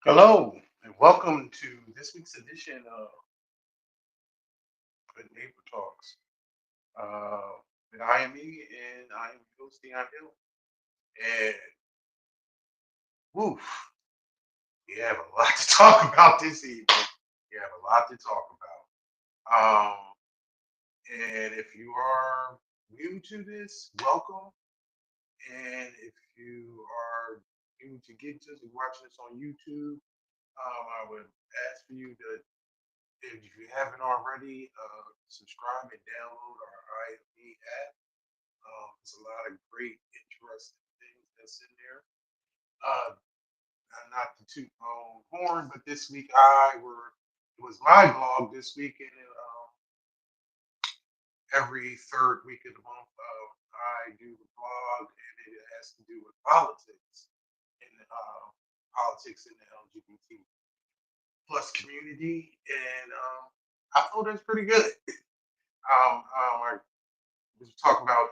Hello, and welcome to this week's edition of Good Neighbor Talks. And I am me, and I am your host, Dion Hill. And woof, we have a lot to talk about this evening. We have a lot to talk about. And if you are new to this, welcome. And if you are new to get to this, watching this on YouTube, I would ask for you to, if you haven't already, subscribe and download our IFB app. There's a lot of great, interesting things that's in there. Uh, Not to toot my own horn, but this week it was my blog this week, and every third week of the month, I do the blog, and it has to do with politics and politics in the LGBT plus community, and I thought that's pretty good. I was talking about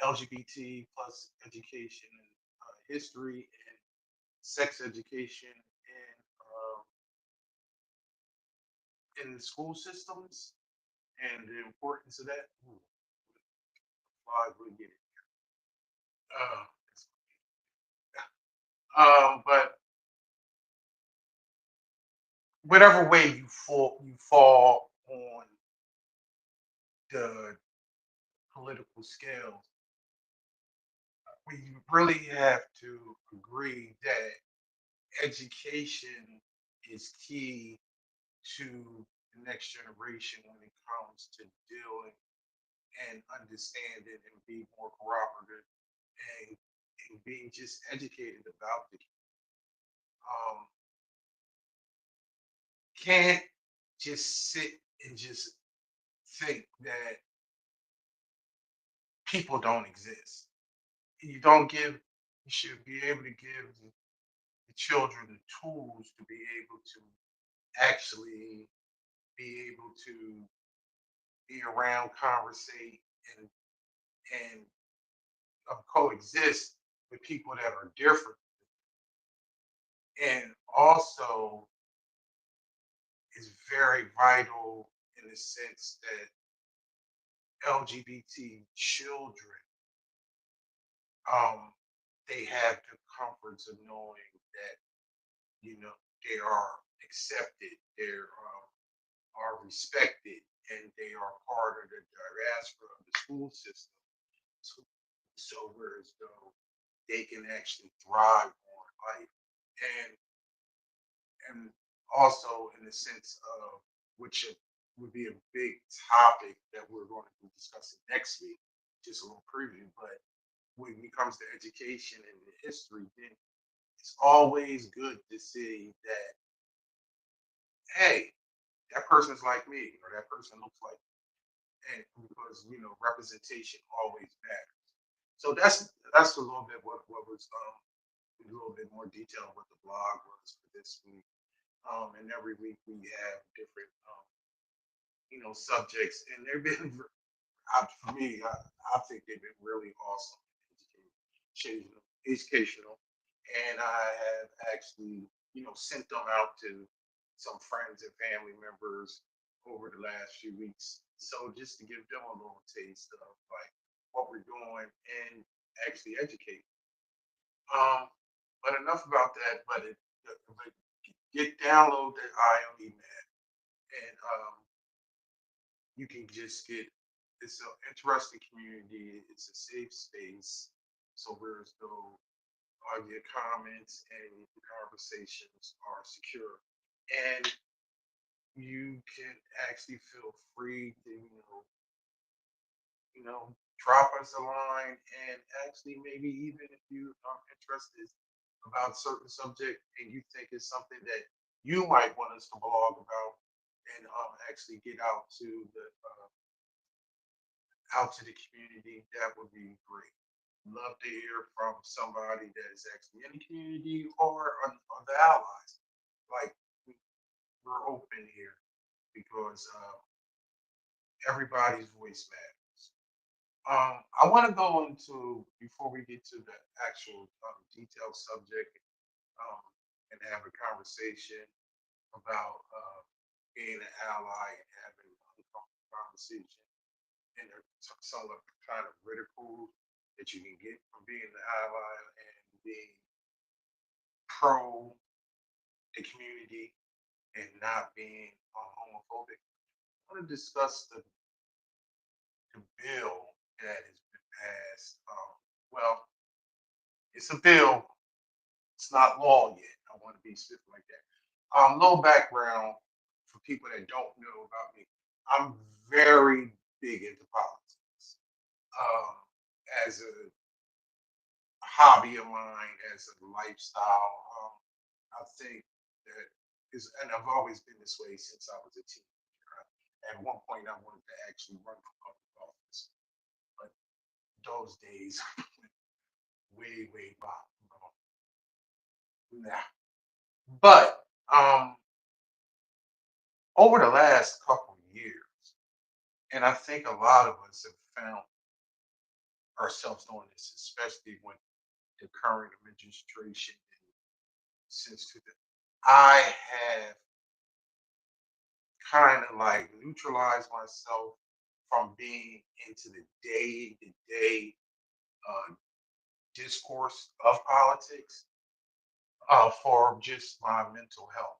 LGBT plus education and history and sex education in the school systems and the importance of that. Ooh, I would get it. Uh, but whatever way you fall on the political scale, we really have to agree that education is key to the next generation when it comes to dealing and understanding and being more cooperative and, and being just educated about the um can't just sit and just think that people don't exist. You don't give you should be able to give the children the tools to be able to actually be able to be around, conversate, and and coexist with people that are different, and also is very vital in the sense that LGBT children, um, they have the comforts of knowing that they are accepted, are respected, and they are part of the diaspora of the school system. So, so whereas though they can actually thrive on life, and and also in the sense of which it would be a big topic that we're going to be discussing next week, just a little preview. But when it comes to education and the history, then it's always good to see that, hey, that person's like me or that person looks like me. And because representation always matters. So that's a little bit what was a little bit more detail what the blog was for this week. And every week we have different subjects, and they've been for me. I think they've been really awesome, educational, and I have actually sent them out to some friends and family members over the last few weeks. So just to give them a little taste of like what we're doing and actually educate. Um, but enough about that. But get download the IME man, and you can just get. It's an interesting community. It's a safe space. So whereas though all your comments and your conversations are secure, and you can actually feel free to drop us a line, and actually maybe even if you are interested about certain subject and you think it's something that you might want us to blog about and actually get out to the community, that would be great. Love to hear from somebody that is actually in the community or on the allies. Like we're open here because everybody's voice matters. I want to go into before we get to the actual detailed subject um, and have a conversation about being an ally and having an uncomfortable conversation. And there's some of the kind of ridicule that you can get from being an ally and being pro the community and not being homophobic. I want to discuss the bill that has been passed. Well, it's a bill. It's not law yet. I want to be specific like that. Little background for people that don't know about me. I'm very big into politics. Um, as a hobby of mine, as a lifestyle, I think that is, and I've always been this way since I was a teenager. At one point, I wanted to actually run for public office, but those days way, way back. Nah. But over the last couple of years, and I think a lot of us have found ourselves doing this, especially with the current administration and since 2000, I have kind of like neutralized myself from being into the day to day discourse of politics for just my mental health.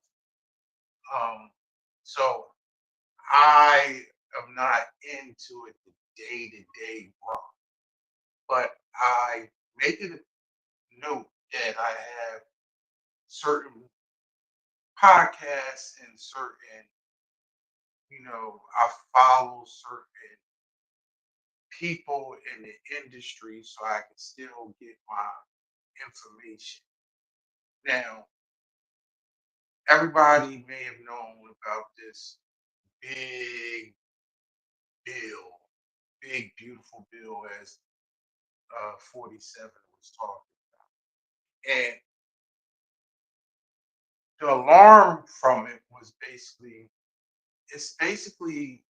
Um, so I am not into it the day to day grind, but I make it a note that I have certain podcasts and certain, I follow certain people in the industry so I can still get my information. Now, everybody may have known about this big bill, big, beautiful bill, as 47 was talking. And the alarm from it was basically, it's basically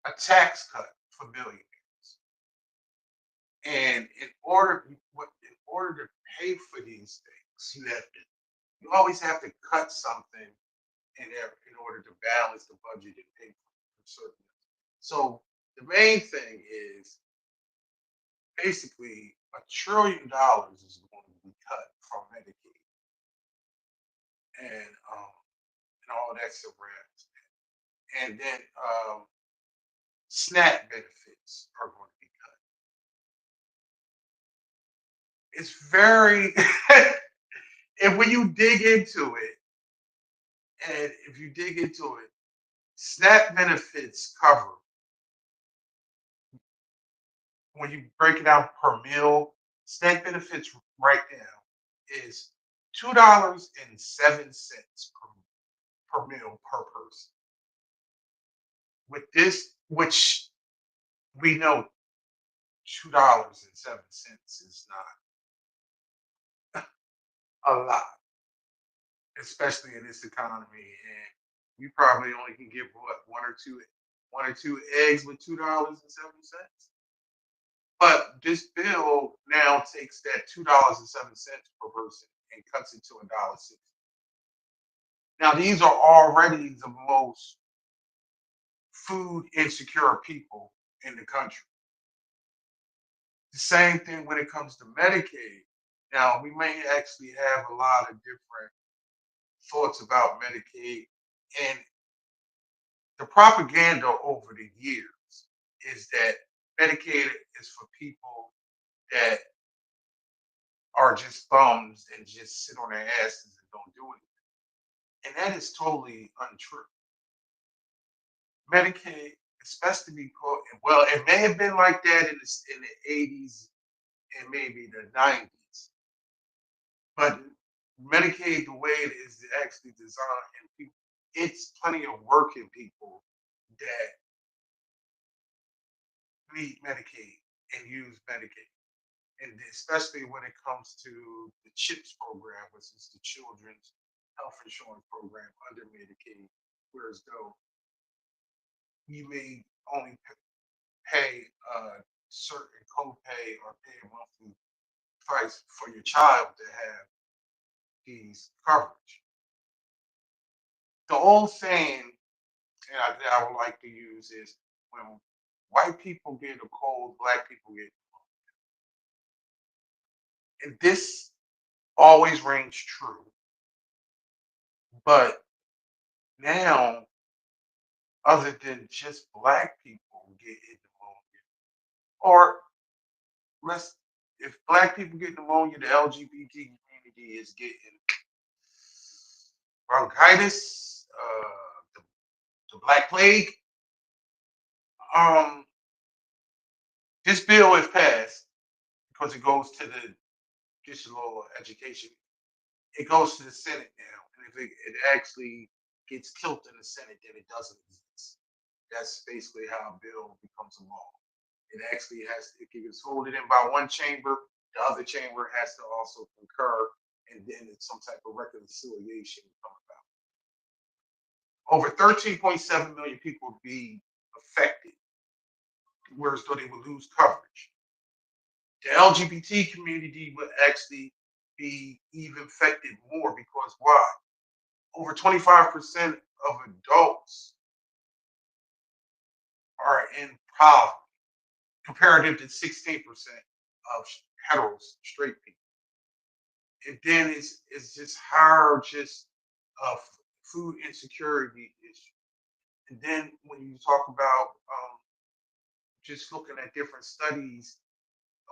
a tax cut for billionaires. And in order to pay for these things, you always have to cut something in order to balance the budget and pay for certain. So the main thing is basically $1 trillion is going to be cut from Medicaid and all that surrounds that. And then SNAP benefits are going to be cut. It's very and when you dig into it, and if you dig into it, SNAP benefits cover, when you break it down per meal, SNAP benefits right now is $2.07 per meal per person. With this, which we know $2.07 is not a lot, especially in this economy. And you probably only can get what one or two eggs with $2.07. But this bill now takes that $2.07 per person and cuts it to $1.60. Now these are already the most food insecure people in the country. The same thing when it comes to Medicaid. Now we may actually have a lot of different thoughts about Medicaid, and the propaganda over the years is that Medicaid is for people that are just bums and just sit on their asses and don't do anything. And that is totally untrue. Medicaid, especially because, well, it may have been like that in the 80s and maybe the 90s, but Medicaid, the way it is actually designed, and people, it's plenty of working people that need Medicaid and use Medicaid. And especially when it comes to the CHIPS program, which is the Children's Health Insurance Program under Medicaid, whereas though you may only pay a certain copay or pay a monthly price for your child to have these coverage. The old saying that I would like to use is when white people get a cold, black people get, and this always rings true. But now, other than just black people getting pneumonia, or let's if black people get pneumonia, the LGBT community is getting bronchitis, the black plague. Um, this bill is passed because it goes to the just a little education. It goes to the Senate now, and if it actually gets killed in the Senate, then it doesn't exist. That's basically how a bill becomes a law. It actually has it gets voted in by one chamber, the other chamber has to also concur, and then it's some type of reconciliation come about. Over 13.7 million people would be affected, whereas though they would lose coverage. The LGBT community would actually be even affected more because why? Over 25% of adults are in poverty, comparative to 16% of heteros, straight people. And then it's just higher, just uh, food insecurity issue. And then when you talk about just looking at different studies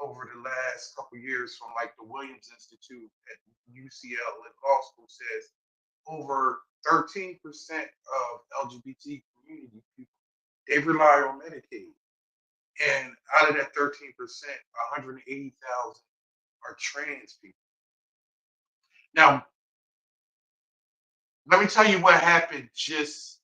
over the last couple of years from like the Williams Institute at UCL and law school says over 13% of LGBT community people they rely on Medicaid. And out of that 13%, 180,000 are trans people. Now, let me tell you what happened just,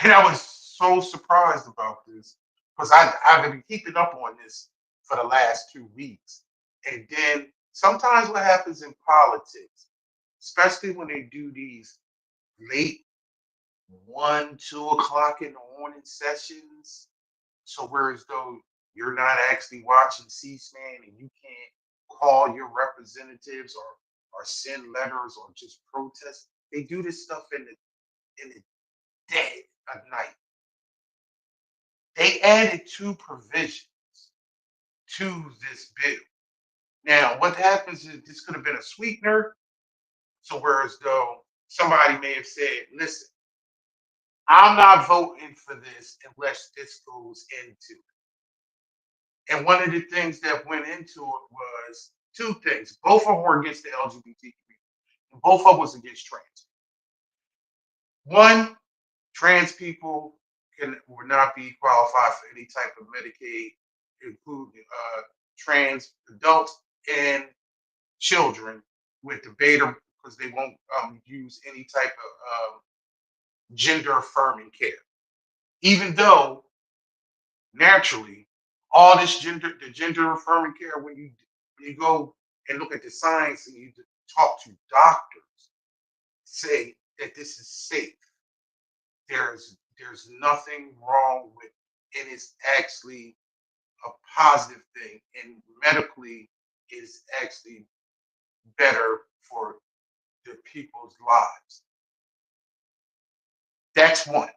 and I was so surprised about this because I've been keeping up on this for the last 2 weeks. And then sometimes what happens in politics, especially when they do these late 1, 2 o'clock in the morning sessions, so whereas though you're not actually watching C-SPAN and you can't call your representatives or send letters or just protest, they do this stuff in the dead of night. They added 2 provisions to this bill. Now, what happens is this could have been a sweetener. So whereas though somebody may have said, listen, I'm not voting for this unless this goes into it. And one of the things that went into it was 2 things. Both of them were against the LGBT community. And both of them was against trans. One, trans people would not be qualified for any type of Medicaid, including trans adults and children with the beta because they won't use any type of gender affirming care. Even though naturally, all this the gender affirming care, when you go and look at the science and you talk to doctors, say that this is safe. There's nothing wrong with it. Is actually a positive thing, and medically is actually better for the people's lives. That's one.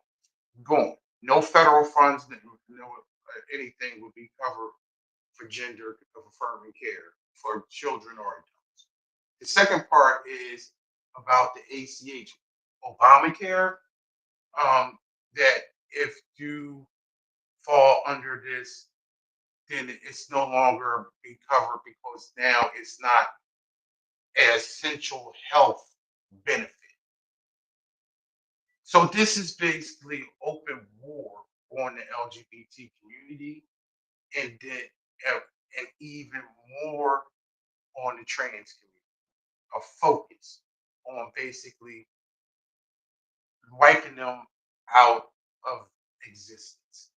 Going. No federal funds, no anything will be covered for gender affirming care for children or adults. The second part is about the ACH, Obamacare. That if you fall under this, then it's no longer be covered because now it's not an essential health benefit. So this is basically open war on the LGBT community, and then and even more on the trans community. A focus on basically wiping them out of existence.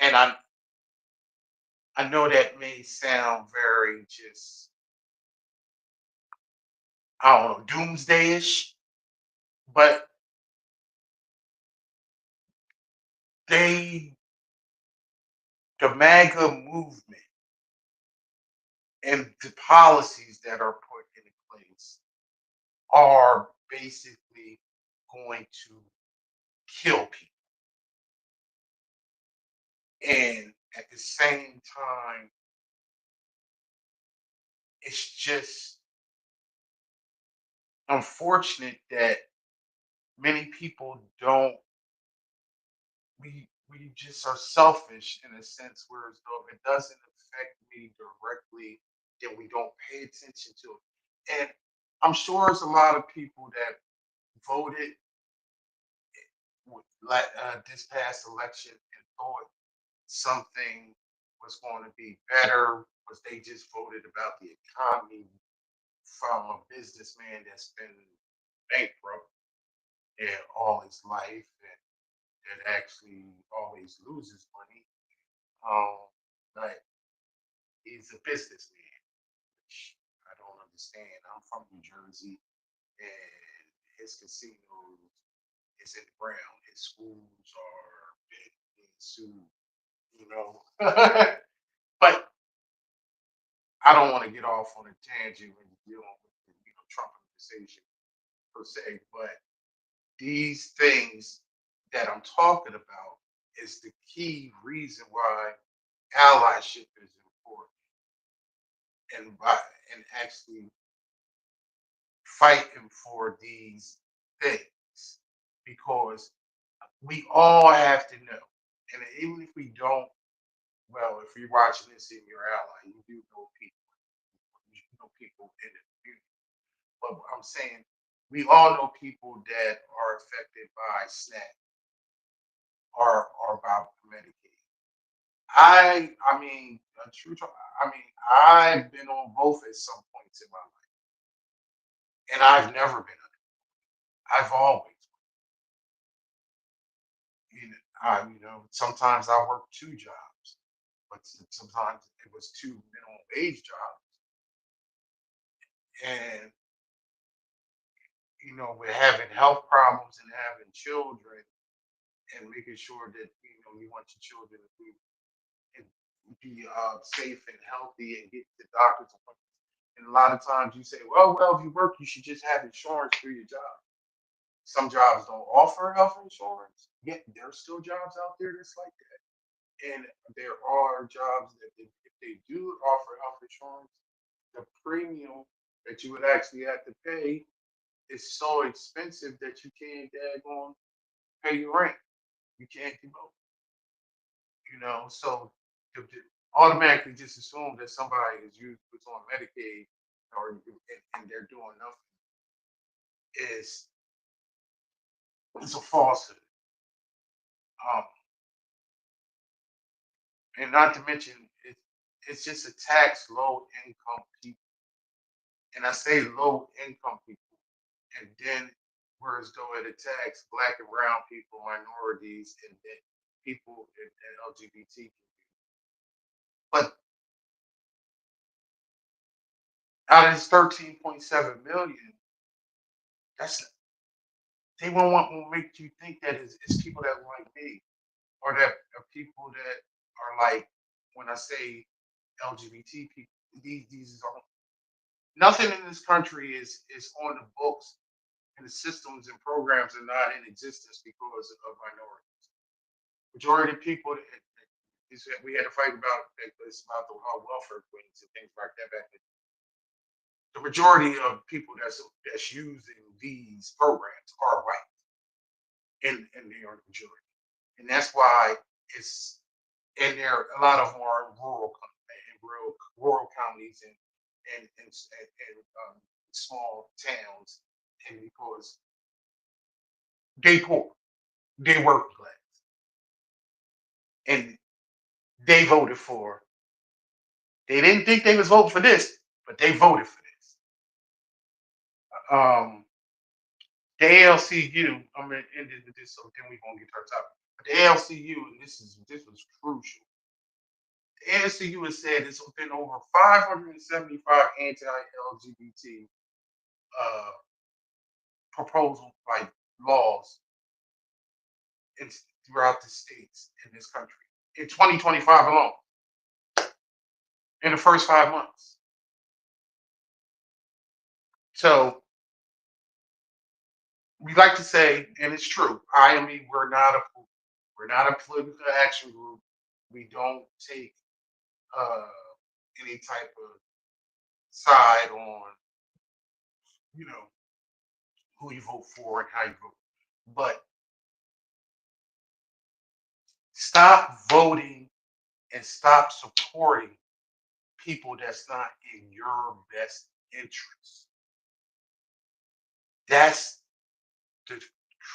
And I know that may sound very just I don't know doomsdayish, but they the MAGA movement and the policies that are put into place are basically going to kill people. And at the same time, it's just unfortunate that many people don't we just are selfish in a sense where as though if it doesn't affect me directly, then we don't pay attention to it. And I'm sure there's a lot of people that voted like this past election and thought something was going to be better because they just voted about the economy from a businessman that's been bankrupt and all his life and that actually always loses money. But he's a businessman, which I don't understand. I'm from New Jersey, and his casino is in the ground. His schools are being sued, you know. But I don't want to get off on a tangent when you're dealing with the Trump conversation per se, but these things that I'm talking about is the key reason why allyship is important and by and actually fighting for these things because we all have to know. And even if we don't, well, if you're watching this in your ally, you do know people. You know people in the community. But I'm saying we all know people that are affected by SNAP or by Medicaid. I mean, true talk, I mean, I've been on both at some points in my life, and I've never been. I've always, sometimes I worked two jobs, but sometimes it was two minimum wage jobs, and with having health problems and having children and making sure that you want your children to be safe and healthy and get to doctors appointments. And a lot of times you say, well, if you work, you should just have insurance through your job. Some jobs don't offer health insurance, yet there's still jobs out there that's like that. And there are jobs that if they do offer health insurance, the premium that you would actually have to pay is so expensive that you can't daggone pay your rent. You can't do both. So automatically just assume that somebody is used who's on Medicaid and they're doing nothing is it's a falsehood. Um, and not to mention it's just a tax low income people. And I say low income people. And then whereas though it attacks black and brown people, minorities, and then people and LGBT. But out of this 13.7 million, that's they won't want to make you think that it's people that like me or that are people that are like when I say LGBT people, these are nothing in this country is on the books and the systems and programs are not in existence because of minorities. Majority of people we had to fight about it's about the welfare queens and things like that back then. The majority of people that's using these programs are white and they are the majority. And that's why it's and there a lot of them are in rural counties and small towns, and because they poor, they working class, and they voted for. They didn't think they was voting for this, but they voted for this. Um, the ALCU. I'm gonna end it with this, so then we're gonna get to our topic. But the ALCU, and this was crucial. The ALCU has said it's been over 575 anti-LGBT uh, proposal like laws in, throughout the states in this country in 2025 alone in the first 5 months. So We like to say, and it's true. IME, we're not a political action group. We don't take uh, any type of side on you know who you vote for and how you vote. But stop voting and stop supporting people that's not in your best interest. That's the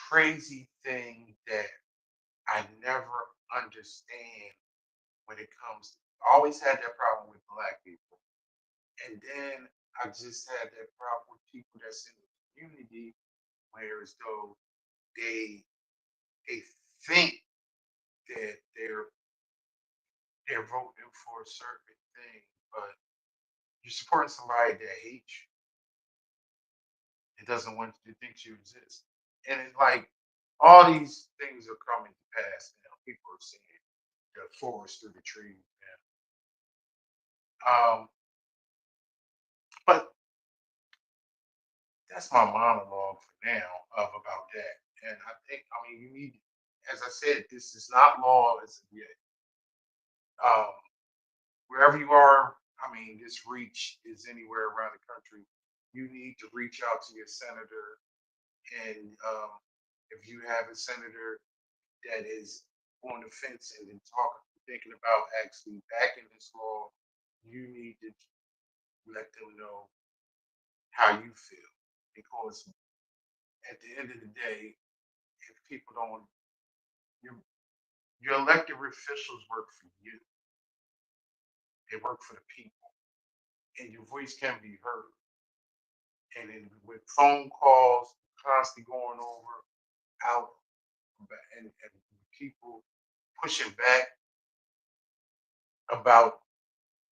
crazy thing that I never understand when it comes to. I always had that problem with black people. And then I just had that problem with people that's in the community where as though they they think that they're voting for a certain thing, but you're supporting somebody that hates you. It doesn't want you to think you exist. And it's like all these things are coming to pass now. People are seeing the forest through the trees now. But that's my monologue for now of about that. And I think, I mean, you need, as I said, this is not law as of yet. Um, Wherever you are, I mean, this reach is anywhere around the country. You need to reach out to your senator, and if you have a senator that is on the fence and thinking about actually backing this law, you need to let them know how you feel, because at the end of the day, if people don't, your your elected officials work for you. They work for the people, and your voice can be heard. And then with phone calls constantly going over out and people pushing back about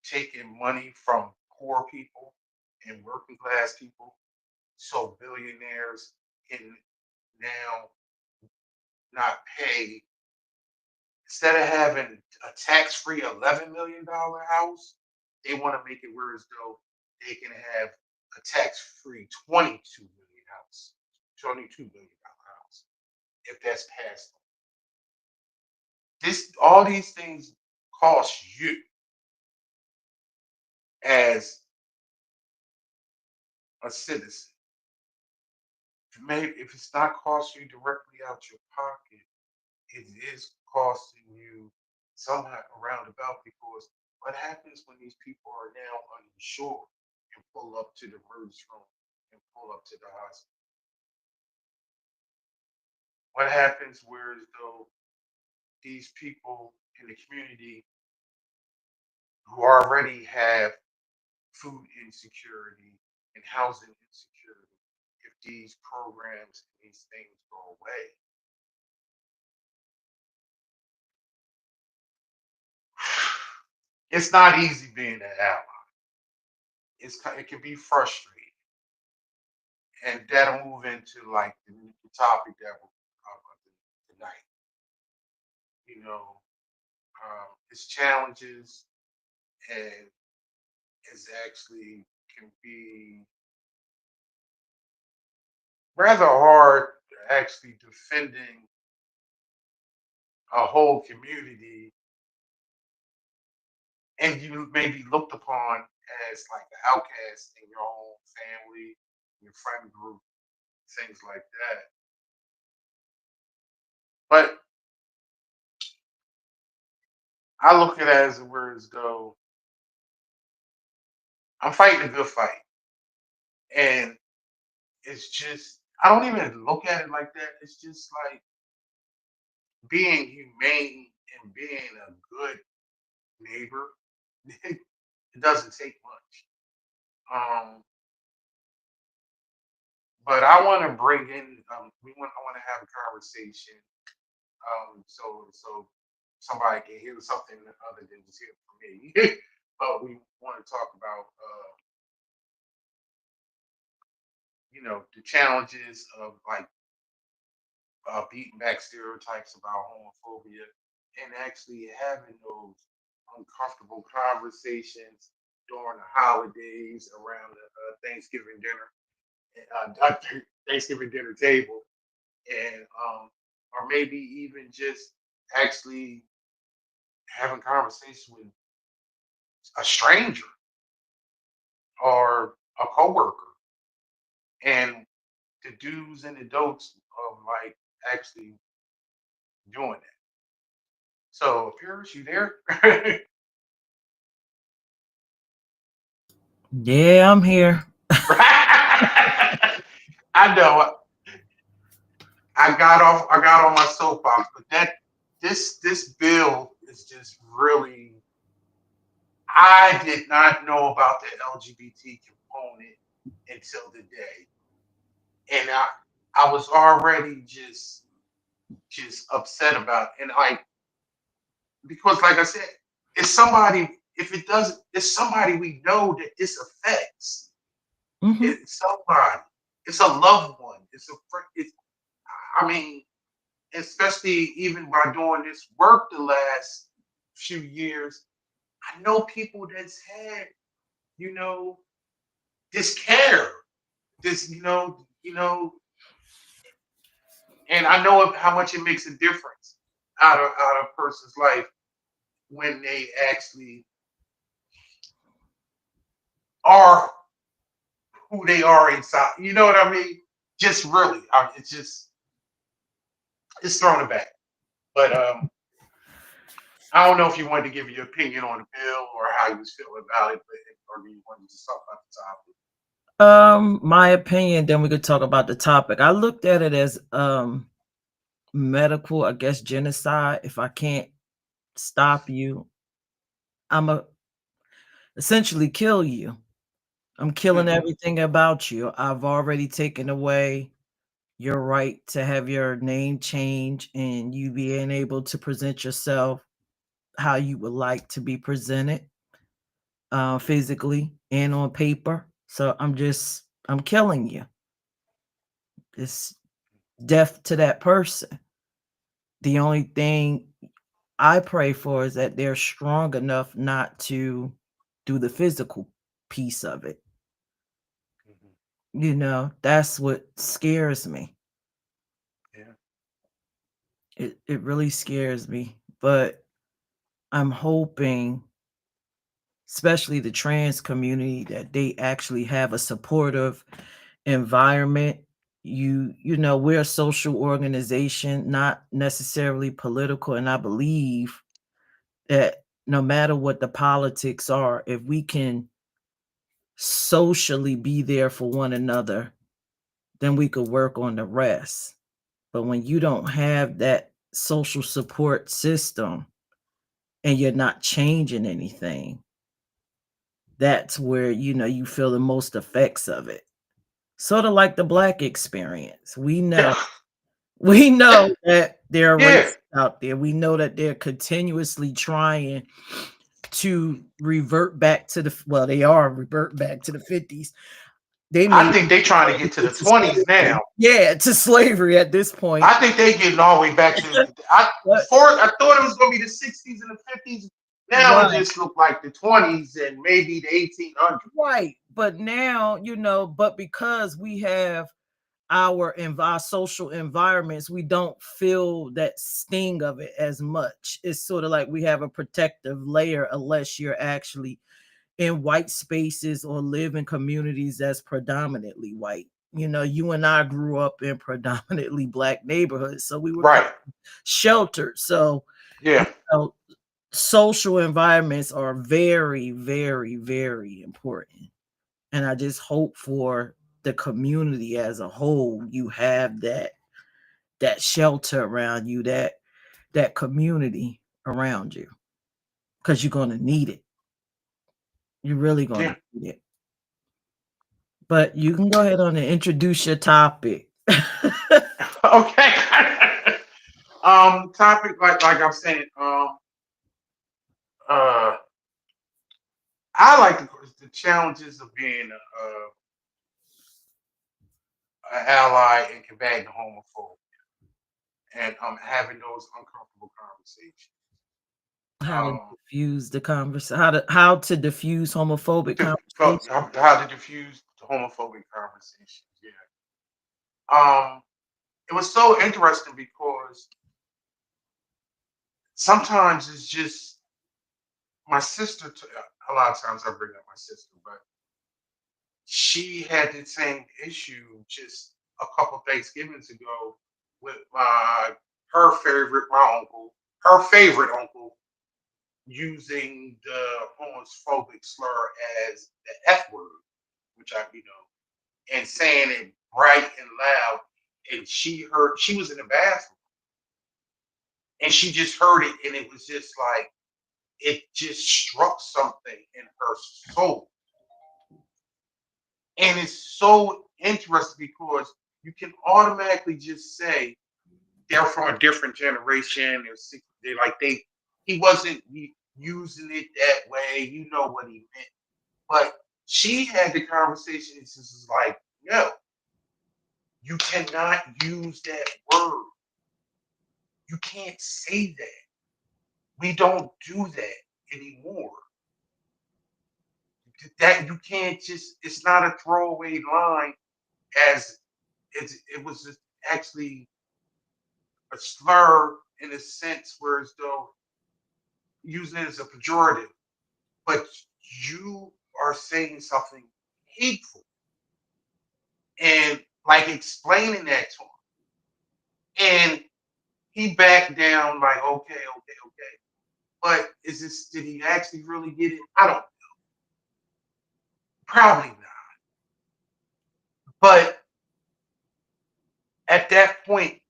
taking money from poor people and working class people, so billionaires can now not pay. Instead of having a tax-free $11 million house, they want to make it where as though they can have a tax-free 22 million house, $22 million house, if that's passed. This all these things cost you as a citizen. Maybe if it's not costing you directly out your pocket, it is costing you somehow around about, because what happens when these people are now uninsured and pull up to the emergency room and pull up to the hospital? What happens where as though these people in the community who already have food insecurity and housing insecurity, if these programs and these things go away? It's not easy being an ally. It can be frustrating, and that'll move into like the topic that we'll talk about tonight. You know, its challenges, and is actually can be rather hard actually defending a whole community, and you may be looked upon as like the outcast in your own family, your friend group, things like that. But I look at it as where as though I'm fighting a good fight. And it's just, I don't even look at it like that. It's just like being humane and being a good neighbor. It doesn't take much. Um, but I want to bring in, I want to have a conversation, so somebody can hear something other than just hear from me. But we want to talk about, the challenges of like beating back stereotypes about homophobia and actually having those uncomfortable conversations during the holidays around the Thanksgiving dinner. at the Thanksgiving dinner table, and or maybe even just actually having conversation with a stranger or a coworker, and the do's and the don'ts of like actually doing that. So, Paris, you there? Yeah, I'm here. I know. I got on my soapbox, but this bill is just really. I did not know about the LGBT component until the day, and I was already just upset about it. And like, because like I said, it's somebody. If it doesn't, it's somebody we know that this affects. Hmm. It's somebody. It's a loved one. It's a friend. I mean, especially even by doing this work the last few years, I know people that's had, you know, this care, this, and I know how much it makes a difference out of a person's life when they actually are who they are inside. You know what I mean? Just really, it's thrown it back. But I don't know if you wanted to give your opinion on the bill or how you was feeling about it, or do you want to just talk about the topic? My opinion, then we could talk about the topic. I looked at it as medical, I guess genocide. If I can't stop you, I'm a essentially kill you. I'm killing Hmm. everything about you. I've already taken away your right to have your name change and you being able to present yourself how you would like to be presented, physically and on paper. So I'm killing you. It's death to that person. The only thing I pray for is that they're strong enough not to do the physical piece of it. Hmm. That's what scares me. Yeah. It really scares me. But I'm hoping, especially the trans community, that they actually have a supportive environment. We're a social organization, not necessarily political, and I believe that no matter what the politics are, if we can socially be there for one another, then we could work on the rest. But when you don't have that social support system and you're not changing anything, that's where you feel the most effects of it. Sort of like the black experience. We know that there are Yeah. racists out there. We know that they're continuously trying to revert back to they are revert back to the 50s. They I may think they trying to get to the 20s now. yeah, to slavery at this point. I think they getting all the way back to. But Before I thought it was gonna be the 60s and the 50s. Now it right, just looked like the 20s and maybe the 1800s. right. But now, but because we have our social environments, we don't feel that sting of it as much. It's sort of like we have a protective layer unless you're actually in white spaces or live in communities that's predominantly white. You and I grew up in predominantly black neighborhoods, so we were kind Right. of sheltered. So, you Yeah. know, social environments are very, very, very important. And I just hope for the community as a whole, you have that shelter around you, that community around you, because you're gonna need it. You're really gonna Yeah. need it. But you can go ahead on and introduce your topic. Okay. Topic like I'm saying. Uh, I like the challenges of being a ally and combating homophobia and having those uncomfortable conversations. How to Um, diffuse the conversation, how to diffuse homophobic conversation. how to diffuse the homophobic conversations. Um, it was so interesting because sometimes it's just my sister. A lot of times I bring up my sister, but she had the same issue just a couple Thanksgivings ago with her favorite uncle, using the homophobic slur as the F word, which and saying it bright and loud. And she was in the bathroom and she just heard it, and it was just like, it just struck something in her soul. And it's so interesting because you can automatically just say they're from a different generation. They're like he wasn't using it that way. You know what he meant, but she had the conversation. It's just like, no, you cannot use that word. You can't say that. We don't do that anymore. That you can't just. It's not a throwaway line. As it was just actually a slur in a sense, whereas though using it as a pejorative, but you are saying something hateful and like explaining that to him. And he backed down like, okay, okay, okay. But did he actually really get it? I don't, probably not. But at that point,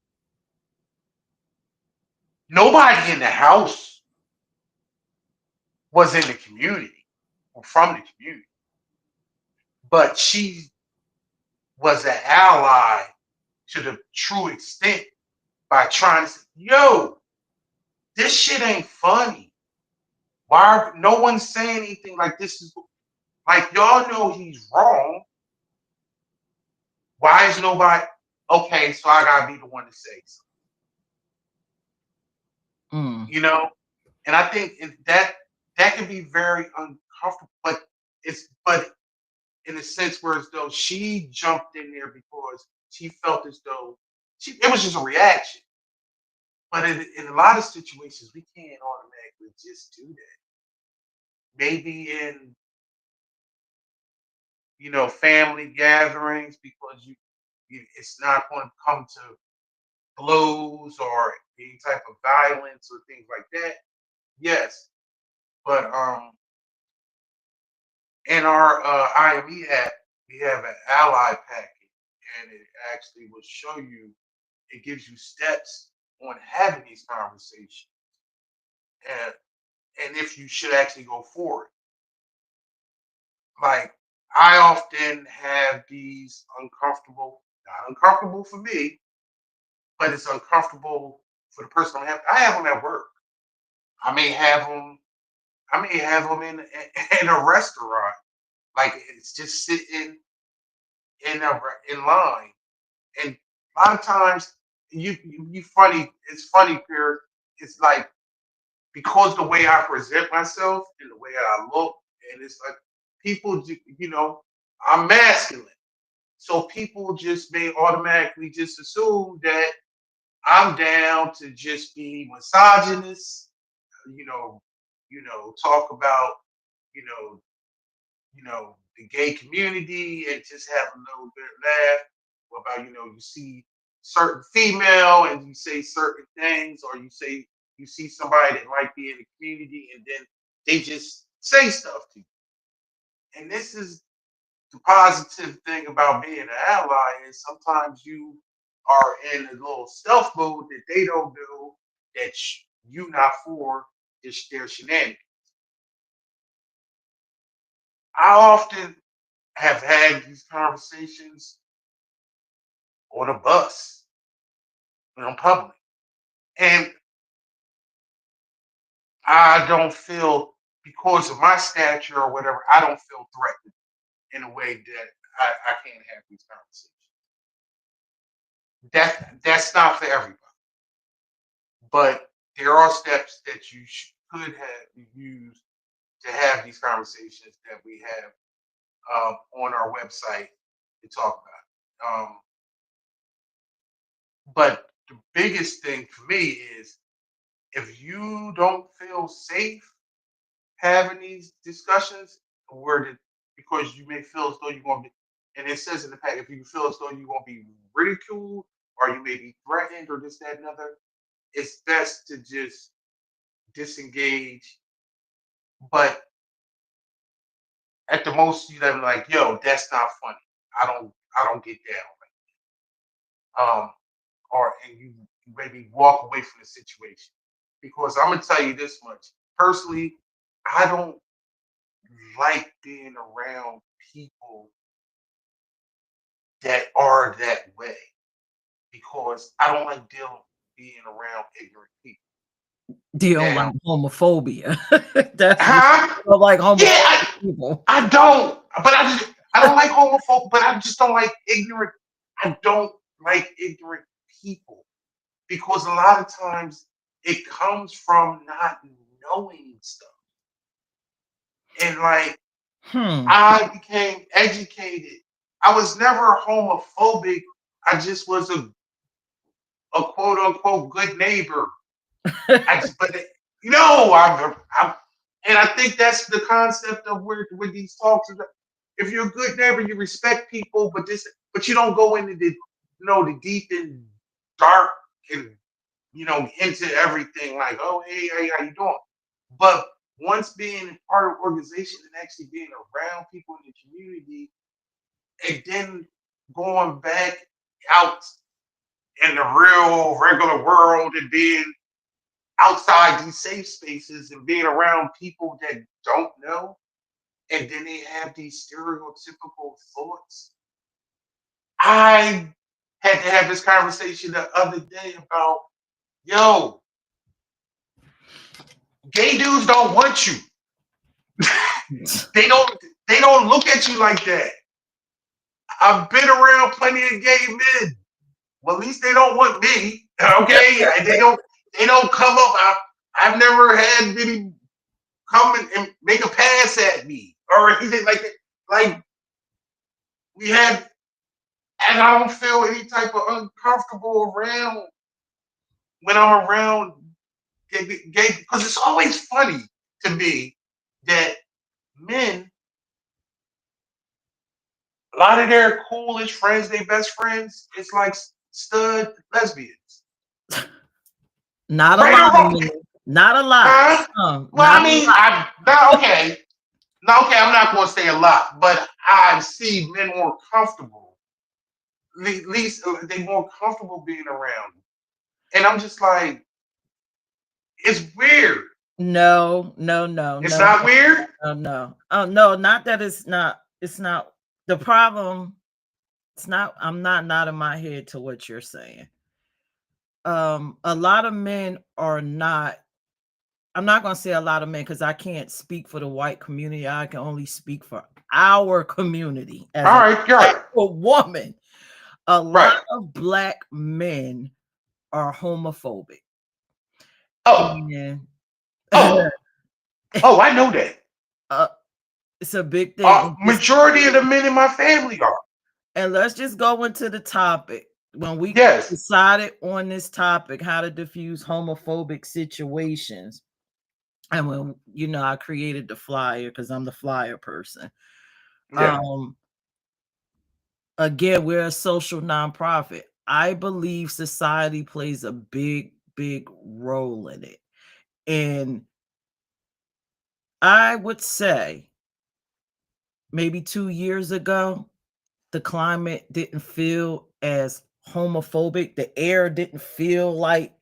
nobody in the house was in the community or from the community, but she was an ally to the true extent by trying to say, yo, this shit ain't funny. No one's saying anything like this is like, y'all know he's wrong. Why is nobody okay? So I gotta be the one to say something, Mm. you know? And I think that can be very uncomfortable, but but in a sense where as though she jumped in there because she felt as though it was just a reaction. But in a lot of situations, we can't automatically just do that. Maybe in family gatherings because it's not going to come to blows or any type of violence or things like that. Yes, but in our IME app, we have an ally packet, and it actually will show you. It gives you steps on having these conversations, and if you should actually go forward. Like, I often have these not uncomfortable for me, but it's uncomfortable for the person I have them at work. I may have them. I may have them in a restaurant. Like, it's just sitting in line, and a lot of times you funny. It's funny, Pierre. It's like because the way I present myself and the way I look, and it's like people, I'm masculine. So people just may automatically just assume that I'm down to just be misogynist, you know, talk about, you know, the gay community and just have a little bit laugh about, you see certain female and you say certain things, or you see somebody that might be in the community and then they just say stuff to you. And this is the positive thing about being an ally is sometimes you are in a little stealth mode that they don't know that you not for their shenanigans. I often have had these conversations on a bus when I'm public, and I don't feel because of my stature or whatever. I don't feel threatened in a way that I can't have these conversations. That's not for everybody. But there are steps that you could have used to have these conversations that we have on our website to talk about. But the biggest thing for me is if you don't feel safe having these discussions, where the, because you may feel as though you're going to be, and it says in the pack, if you feel as though you're going to be ridiculed or you may be threatened or this, that, and other, it's best to just disengage. But at the most, you let them like, yo, that's not funny. I don't get down. Or and you maybe walk away from the situation. Because I'm gonna tell you this much. Personally, I don't like being around people that are that way because I don't like dealing being around ignorant people. They don't like Now, homophobia. That's what huh? they don't like Yeah, homophobic people. I don't. But I don't like homophobic, but I just don't like ignorant. I don't like ignorant people because a lot of times it comes from not knowing stuff. And like Hmm. I became educated. I was never homophobic. I just was a quote unquote good neighbor. I just, but no, I'm, and I think that's the concept of where these talks are. If you're a good neighbor, you respect people, but you don't go into the, the deep and dark and into everything like, oh, hey, how you doing? But once being part of the organization and actually being around people in the community, and then going back out in the real regular world and being outside these safe spaces and being around people that don't know, and then they have these stereotypical thoughts. I had to have this conversation the other day about, yo, gay dudes don't want you. They don't they don't look at you like that. I've been around plenty of gay men. Well, at least they don't want me. Okay. They don't come up. I've never had any come and make a pass at me or anything like that. Like we had, and I don't feel any type of uncomfortable around when I'm around gay because it's always funny to me that men, a lot of their coolest friends, their best friends, it's like stud lesbians. Not a Right lot or of wrong? men. Not a lot. Huh? Well, Not I a mean, lot. I not okay. Now, okay, I'm not going to say a lot, but I see men more comfortable. At least they more comfortable being around. And I'm just like, it's weird. No, no, no, It's no, not weird. no, no. Oh no, not that it's not the problem. It's not I'm not nodding my head to what you're saying. A lot of men are not I'm not gonna say a lot of men because I can't speak for the white community. I can only speak for our community as All a right, you're black right. woman. A lot Right. of black men are homophobic. Oh, And oh, oh, I know that. uh, it's a big thing. And just Majority of the men in my family are. and let's just go into the topic. When we Yes. decided on this topic, how to diffuse homophobic situations, and when I created the flyer because I'm the flyer person. Yeah. Um, Again, we're a social nonprofit. I believe society plays a big, big role in it. And I would say maybe 2 years ago, the climate didn't feel as homophobic. The air didn't feel like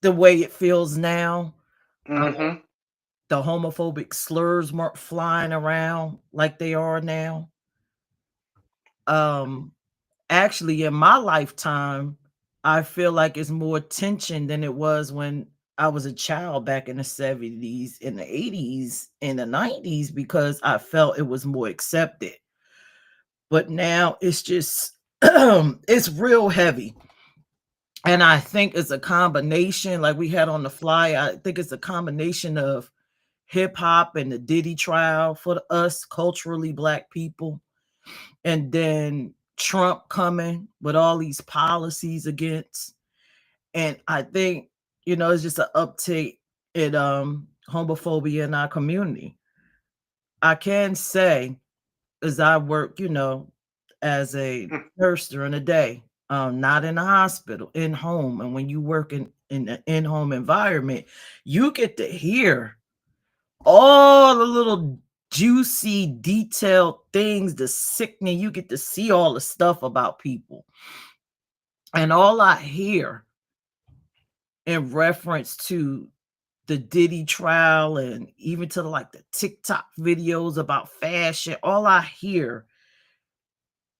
the way it feels now. Uh, Mm-hmm. the homophobic slurs weren't flying around like they are now. Um, Actually, in my lifetime, I feel like it's more tension than it was when I was a child back in the 70s, in the 80s, in the 90s, because I felt it was more accepted. But now it's just it's real heavy. And I think it's a combination, like we had on the fly. I think it's a combination of hip hop and the Diddy trial for us culturally black people. And then Trump coming with all these policies against. And I think, it's just an uptake in homophobia in our community. I can say, as I work, as a nurse during the day, not in the hospital, in home. And when you work in an in-home environment, you get to hear all the little juicy, detailed things, the sickening. You get to see all the stuff about people. And all I hear in reference to the Diddy trial and even to like the TikTok videos about fashion, all I hear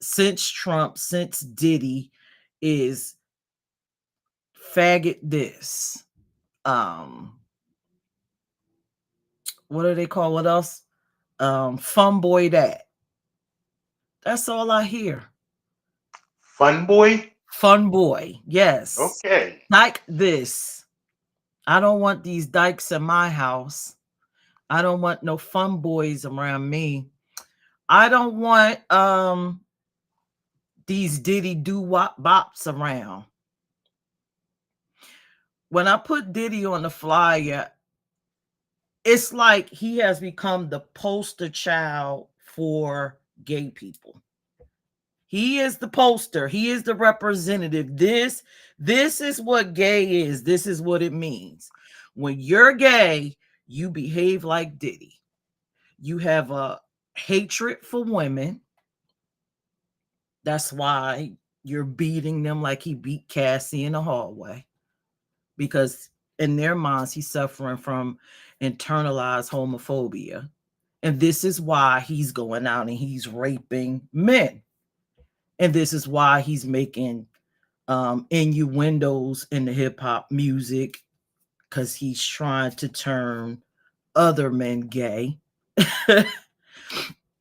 since Trump, since Diddy is faggot this. What do they call what else? Fun boy that. That's all I hear. Fun boy. Fun boy, yes. Okay. Like this. I don't want these dykes in my house. I don't want no fun boys around me. I don't want these Diddy doo wop bops around. When I put Diddy on the flyer, it's like he has become the poster child for gay people. He is the poster. He is the representative. This is what gay is. This is what it means. When you're gay, you behave like Diddy. You have a hatred for women. That's why you're beating them like he beat Cassie in the hallway. Because in their minds, he's suffering from internalized homophobia. And this is why he's going out and he's raping men. And this is why he's making innuendos in the hip hop music, because he's trying to turn other men gay.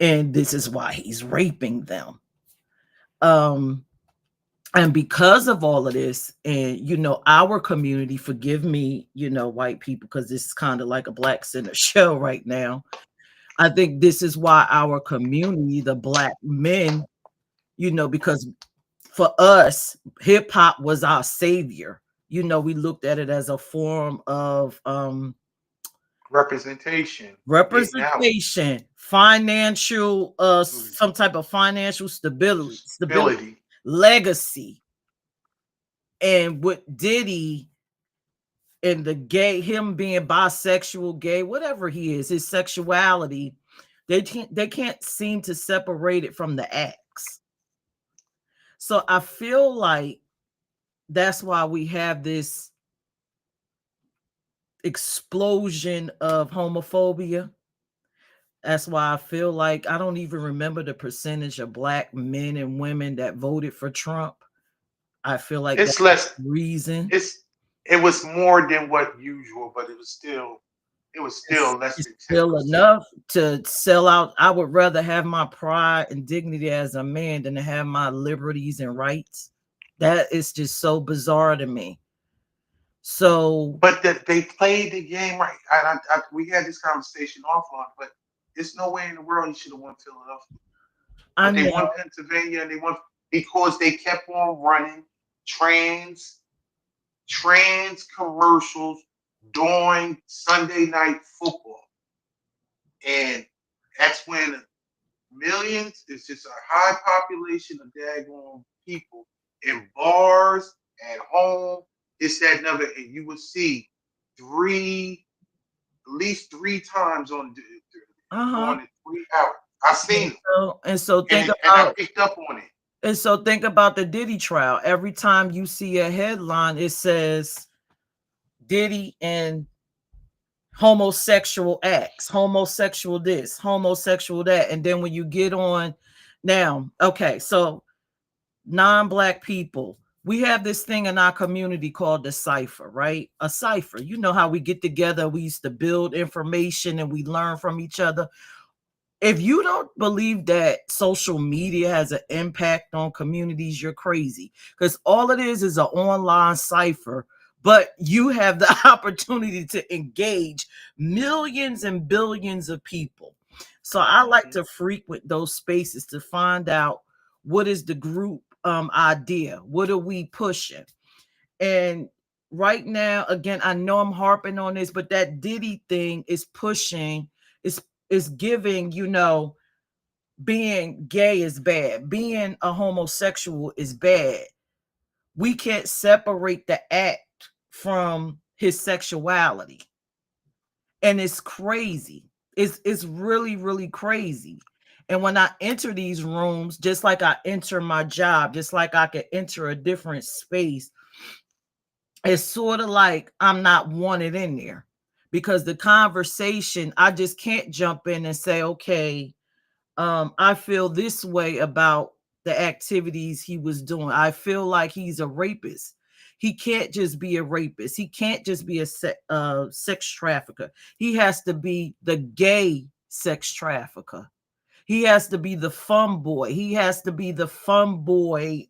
And this is why he's raping them. And because of all of this, and our community, forgive me, white people, because this is kind of like a Black Center show right now. I think this is why our community, the Black men, because for us, hip hop was our savior. We looked at it as a form of Representation. Getting out. representation, financial, some type of financial stability, Ability. legacy. And with Diddy and the gay, him being bisexual, gay, whatever he is, his sexuality, they can't seem to separate it from the acts. So I feel like that's why we have this explosion of homophobia. That's why I feel like I don't even remember the percentage of Black men and women that voted for Trump. I feel like that's It's less. the reason. It was more than what usual, but it was still less It's than still 10%. enough to sell out. I would rather have my pride and dignity as a man than to have my liberties and rights. That is just so bizarre to me. So But that they played the game right. We had this conversation offline, but there's no way in the world he should have won Philadelphia. I But they know. won Pennsylvania and they won because they kept on running trans commercials during Sunday night football. And that's when millions, it's just a high population of daggone people in bars, at home, this, that, and other. And you would see at least three times Uh-huh. during the 3 hours. I seen them. And so think And I about picked up on it. the Diddy trial. Every time you see a headline, it says Diddy and homosexual acts, homosexual this, homosexual that. And then when you get on now, okay, so non-Black people, we have this thing in our community called the cipher, right? A cipher. You know how we get together, we used to build information and we learn from each other. If you don't believe that social media has an impact on communities, you're crazy. Because all it is an online cipher, but you have the opportunity to engage millions and billions of people. So I like Mhm. to frequent those spaces to find out What is the group idea? What are we pushing? And right now, again, I know I'm harping on this, but that Diddy thing is pushing, is giving, being gay is bad, being a homosexual is bad. We can't separate the act from his sexuality. And it's crazy. It's really, really crazy. And when I enter these rooms, just like I enter my job, just like I could enter a different space, it's sort of like I'm not wanted in there, because the conversation, I just can't jump in and say, okay, I feel this way about the activities he was doing. I feel like he's a rapist. He can't just be a rapist. He can't just be a sex trafficker. He has to be the gay sex trafficker. He has to be the fun boy. He has to be the fun boy.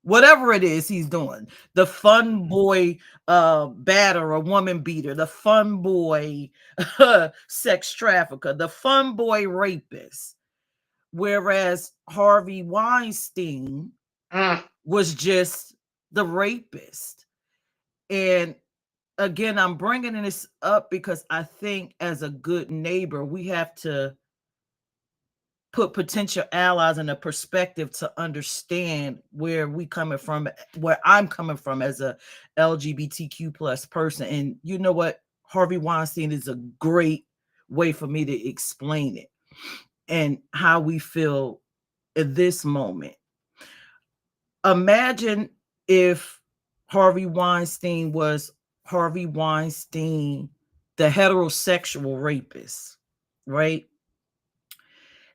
Whatever it is he's doing, the fun boy batter, a woman beater, the fun boy sex trafficker, the fun boy rapist. Whereas Harvey Weinstein Mm. was just the rapist. And again, I'm bringing this up because I think as a good neighbor, we have to put potential allies in a perspective to understand where we coming from, where I'm coming from as a LGBTQ plus person. And you know what? Harvey Weinstein is a great way for me to explain it and how we feel at this moment. Imagine if Harvey Weinstein was Harvey Weinstein, the heterosexual rapist, right?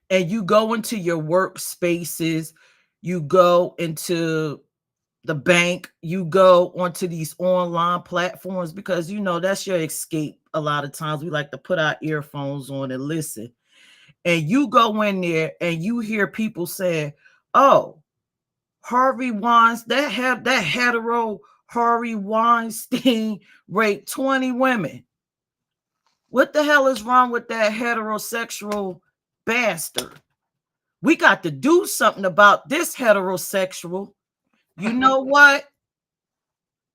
And you go into your workspaces, you go into the bank, you go onto these online platforms, because that's your escape. A lot of times we like to put our earphones on and listen. And you go in there and you hear people saying, "Oh, Harvey Weinstein, that hetero Harvey Weinstein raped 20 women. What the hell is wrong with that heterosexual bastard? We got to do something about this heterosexual. You know what?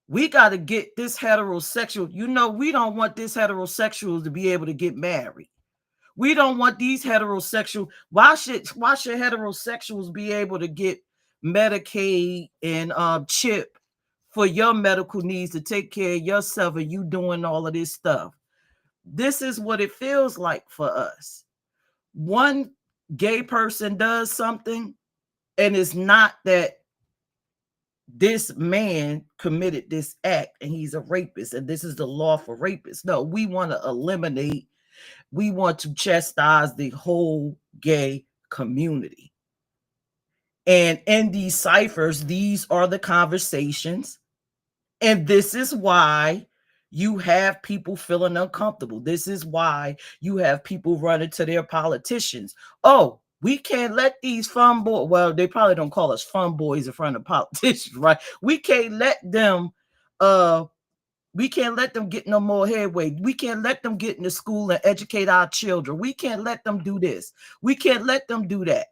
We got to get this heterosexual. We don't want this heterosexual to be able to get married. We don't want these heterosexual. Why should heterosexuals be able to get Medicaid and CHIP for your medical needs to take care of yourself, and you doing all of this stuff? This is what it feels like for us. One gay person does something, and it's not that this man committed this act and he's a rapist and this is the law for rapists. No, we want to eliminate, we want to chastise the whole gay community. And in these ciphers, these are the conversations. And this is why you have people feeling uncomfortable. This is why you have people running to their politicians. Oh, we can't let these fun boys, well, they probably don't call us fun boys in front of politicians, right? We can't let them get no more headway. We can't let them get into school and educate our children. We can't let them do this. We can't let them do that,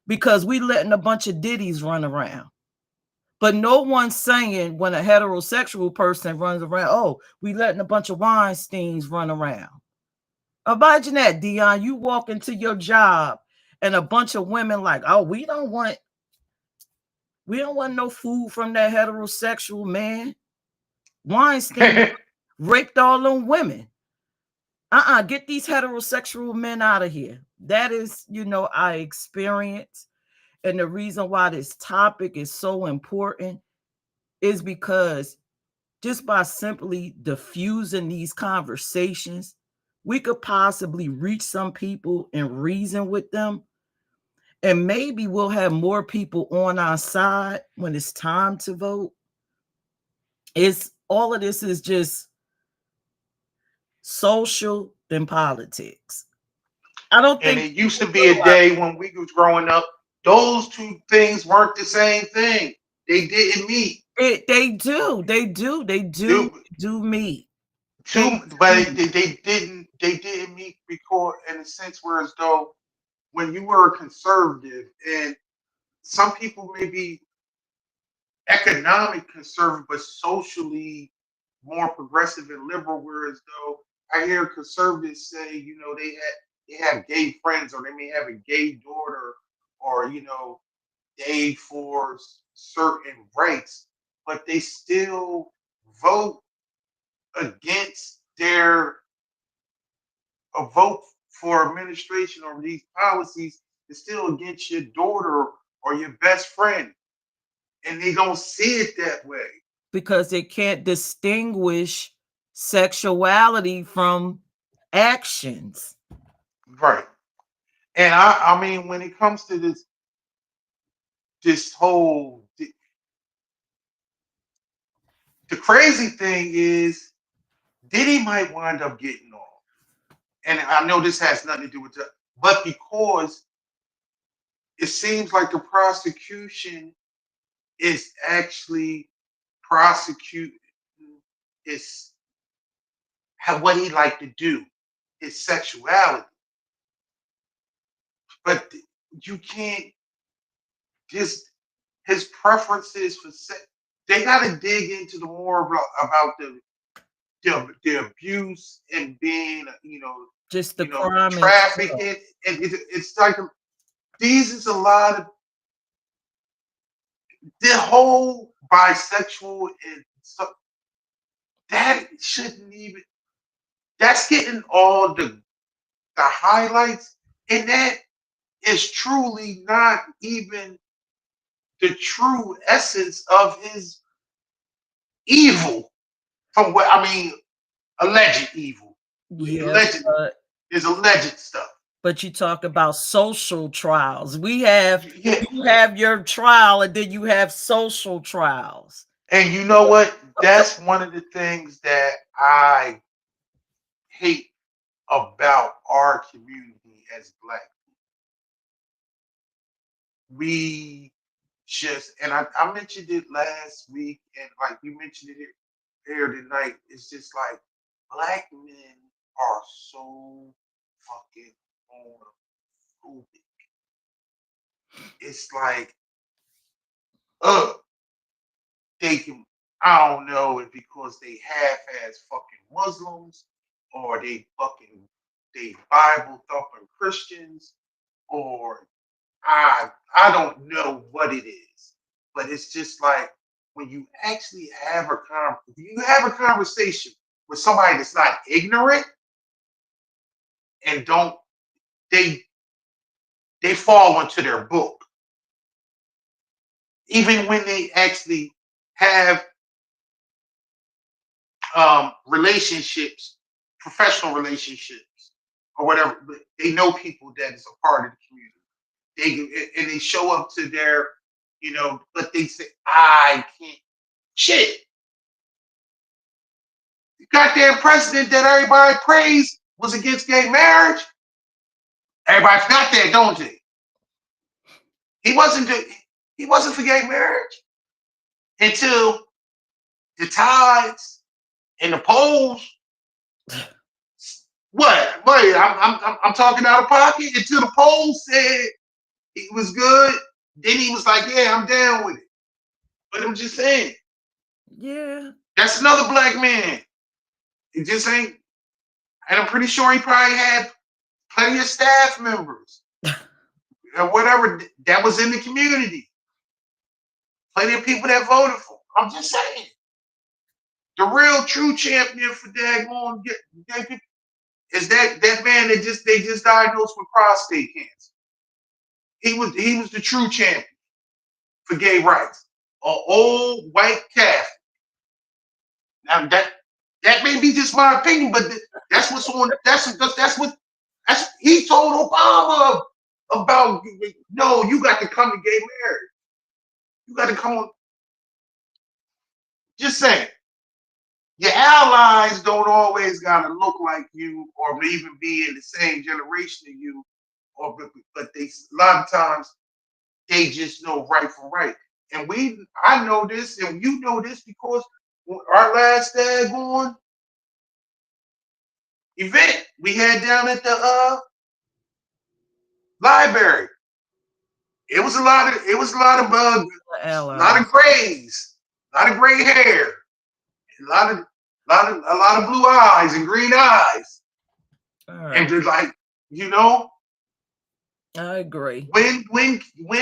because we letting a bunch of diddies run around. But no one's saying when a heterosexual person runs around, oh, we letting a bunch of Weinsteins run around. Imagine that, Dion. You walk into your job and a bunch of women like, oh, we don't want no food from that heterosexual man. Weinstein raped all them women. Get these heterosexual men out of here. That is, our experience. And the reason why this topic is so important is because just by simply diffusing these conversations, we could possibly reach some people and reason with them. And maybe we'll have more people on our side when it's time to vote. It's all of this is just social than politics. I don't And think it used to people be a realize day when we was growing up, those two things weren't the same thing. They didn't meet. it. They do meet. They Two, but do. they didn't meet because in a sense where as though when you were a conservative, and some people may be economic conservative, but socially more progressive and liberal. Whereas though I hear conservatives say, they have gay friends, or they may have a gay daughter, or they for certain rights, but they still vote against their a vote for administration or these policies is still against your daughter or your best friend, and they don't see it that way. because it can't distinguish sexuality from actions. Right. And I mean, when it comes to this whole, the crazy thing is, Diddy might wind up getting off. And I know this has nothing to do with that, but because it seems like the prosecution is actually prosecuting is what he liked to do, his sexuality. But you can't just his preferences for sex. They got to dig into the more about the abuse and being, Just the crime itself. trafficking, and it's like these is a lot of the whole bisexual and stuff that shouldn't even. That's getting all the highlights, and that is truly not even the true essence of his evil. From what I mean, alleged evil. Yeah, Alleged is alleged stuff. but you talk about social trials. We have Yeah, you have your trial and then you have social trials. and you know what? That's one of the things that I hate about our community as black. We just, and I mentioned it last week, and like you mentioned it here tonight. It's just like black men are so fucking homophobic. It's like, uh, they can. I don't know if because they half-ass fucking Muslims, or they Bible thumping Christians, or I don't know what it is, but it's just like when you actually if you have a conversation with somebody that's not ignorant and don't they they fall into their book, even when they actually have relationships, professional relationships or whatever. But they know people that is a part of the community. They show up to their, but they say I can't. Shit, the goddamn president that everybody praised was against gay marriage. Everybody forgot that, don't they? He wasn't. He wasn't for gay marriage until the tides and the polls. What? Wait, I'm talking out of pocket until the polls said it was good. Then he was like, "Yeah, I'm down with it." But I'm just saying, Yeah. that's another black man. It just ain't. And I'm pretty sure he probably had plenty of staff members or whatever that was in the community. Plenty of people that voted for him. I'm just saying. The real true champion for daggone gay people is that man that they just diagnosed with prostate cancer. He was the true champion for gay rights. An old white Catholic. Now that may be just my opinion, but that's what's on. That's he told Obama about. No, you got to come to gay marriage. You got to come on. Just saying. Your allies don't always gotta look like you or even be in the same generation as you, or but they a lot of times they just know right from right. And I know this, and you know this because our last daggone event we had down at the Library. It was a lot of a lot Ally. of grays, a lot of gray hair, a lot of blue eyes and green eyes, All and right. they're like, you know, I agree. when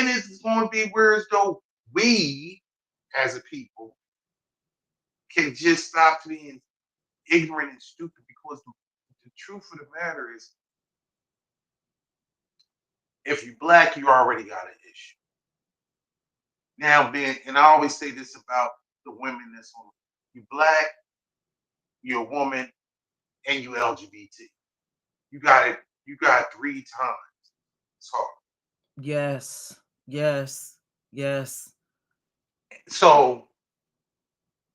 is it going to be where as though we as a people can just stop being ignorant and stupid? Because the truth of the matter is, if you're black, you already got an issue. Now, being, and I always say this about the women that's on, you black, you're a woman, and you LGBT. You got it. You got three times. It's hard. Yes. Yes. Yes. So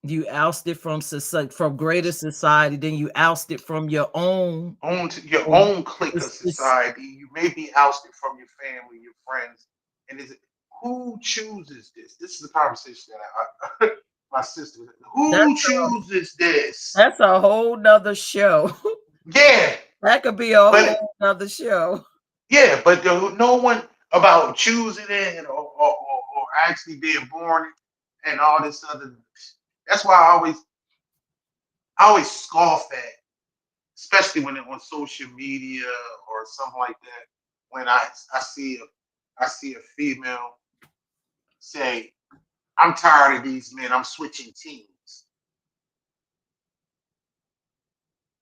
You ousted from society, from greater society, then you ousted from your own. own to your um, own clique of it's society. You may be ousted from your family, your friends, and is it who chooses this? This is a conversation that my sister. that's Who chooses this? that's a whole nother show. Yeah, That could be a but whole nother show. yeah, but no one about choosing it or actually being born and all this other. That's why I always scoff at, especially when it on social media or something like that. When I see a female say, "I'm tired of these men. I'm switching teams."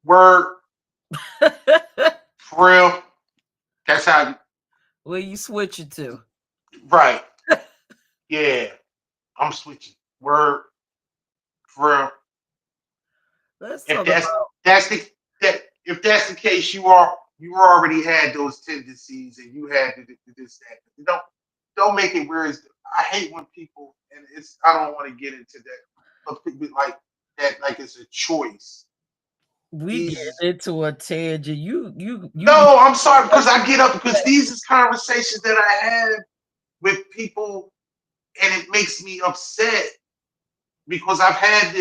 Word for real. That's how. Where you switch it to? Right. Yeah. I'm switching. Word for real. Let's If talk about. that's the that if that's the case, you already had those tendencies and you had this that. Don't make it where it's. I hate when people, and it's, I don't want to get into that, but people like that, like it's a choice. We get These into a tangent. You be No, I'm sorry because I get up because these is conversations that I have with people, and it makes me upset because I've had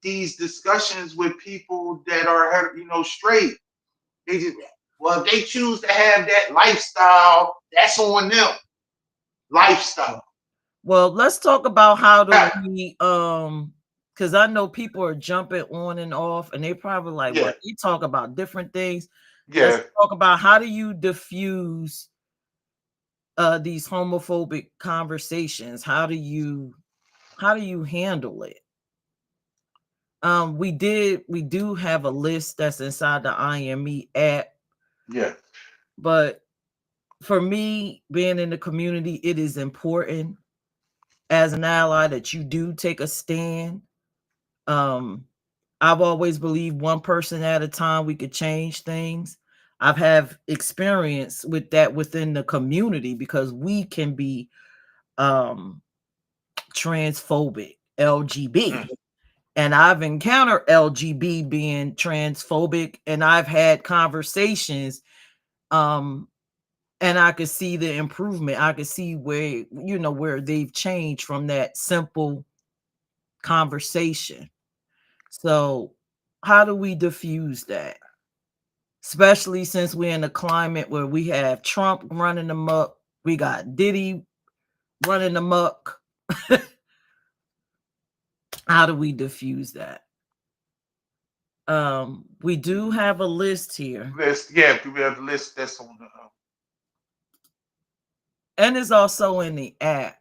these discussions with people that are, straight. They just, well, if they choose to have that lifestyle, that's on them. Lifestyle. well. Let's talk about how do Yeah, we because I know people are jumping on and off, and they probably like, well, yeah, you talk about different things. Let's yeah. talk about how do you diffuse these homophobic conversations. How do you handle it? We do have a list that's inside the IME app, Yeah. but for me, being in the community, it is important as an ally that you do take a stand. Um, I've always believed one person at a time we could change things. I've have experience with that within the community because we can be um transphobic, LGB. Mm. And I've encountered LGB being transphobic, and I've had conversations, um, and I could see the improvement. I could see where they've changed from that simple conversation. So, how do we diffuse that? Especially since we're in a climate where we have Trump running amok, we got Diddy running amok. How do we diffuse that? We do have a list here, List. Yeah, we have the list that's on the. and it's also in the app,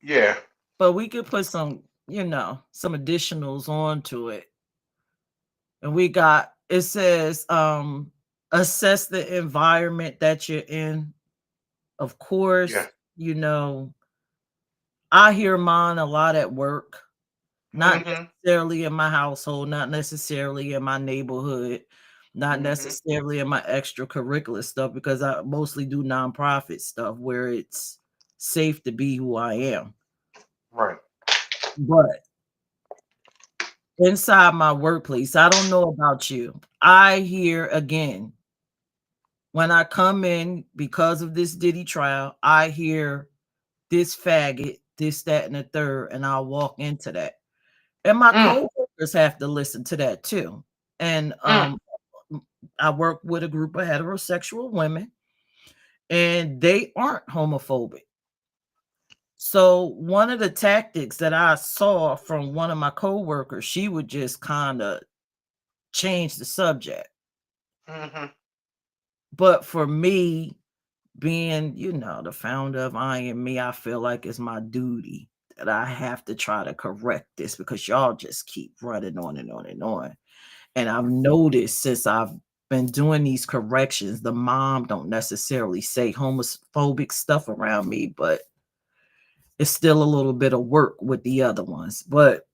Yeah. but we could put some additionals onto it. And it says, assess the environment that you're in. Of Yeah. course, you know, I hear mine a lot at work, not Mm-hmm. necessarily in my household, not necessarily in my neighborhood, not Mm-hmm. necessarily in my extracurricular stuff, because I mostly do nonprofit stuff where it's safe to be who I am. Right. But inside my workplace, I don't know about you. I hear again, when I come in because of this Diddy trial, I hear this faggot, this, that, and the third, and I'll walk into that. And my Mm. coworkers have to listen to that too. And Mm. I work with a group of heterosexual women, and they aren't homophobic. So one of the tactics that I saw from one of my coworkers, she would just kind of change the subject. Hmm. But for me, being, the founder of I Am Me, I feel like it's my duty that I have to try to correct this because y'all just keep running on and on and on. And I've noticed since I've been doing these corrections, the mom don't necessarily say homophobic stuff around me, but it's still a little bit of work with the other ones. But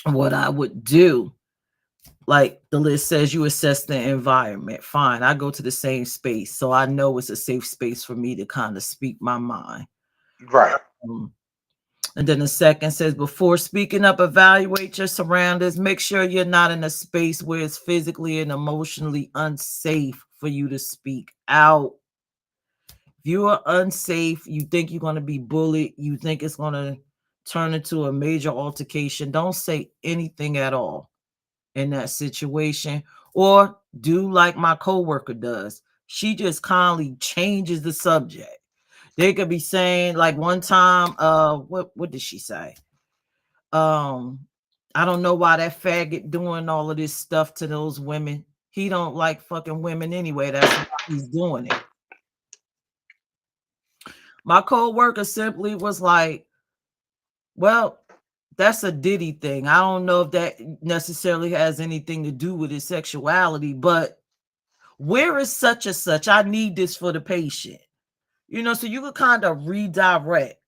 what I would do, like the list says, you assess the environment. Fine, I go to the same space, so I know it's a safe space for me to kind of speak my mind. Right. Um, and then the second says, before speaking up, evaluate your surroundings. Make sure you're not in a space where it's physically and emotionally unsafe for you to speak out. If you are unsafe, you think you're going to be bullied, you think it's going to turn into a major altercation, don't say anything at all in that situation. Or do like my coworker does. She just kindly changes the subject. They could be saying, like, one time, what did she say? Um, I don't know why that faggot doing all of this stuff to those women. He don't like fucking women anyway. That's why he's doing it. My coworker simply was like, well, that's a Diddy thing. I don't know if that necessarily has anything to do with his sexuality, but where is such and such? I need this for the patient. So you could kind of redirect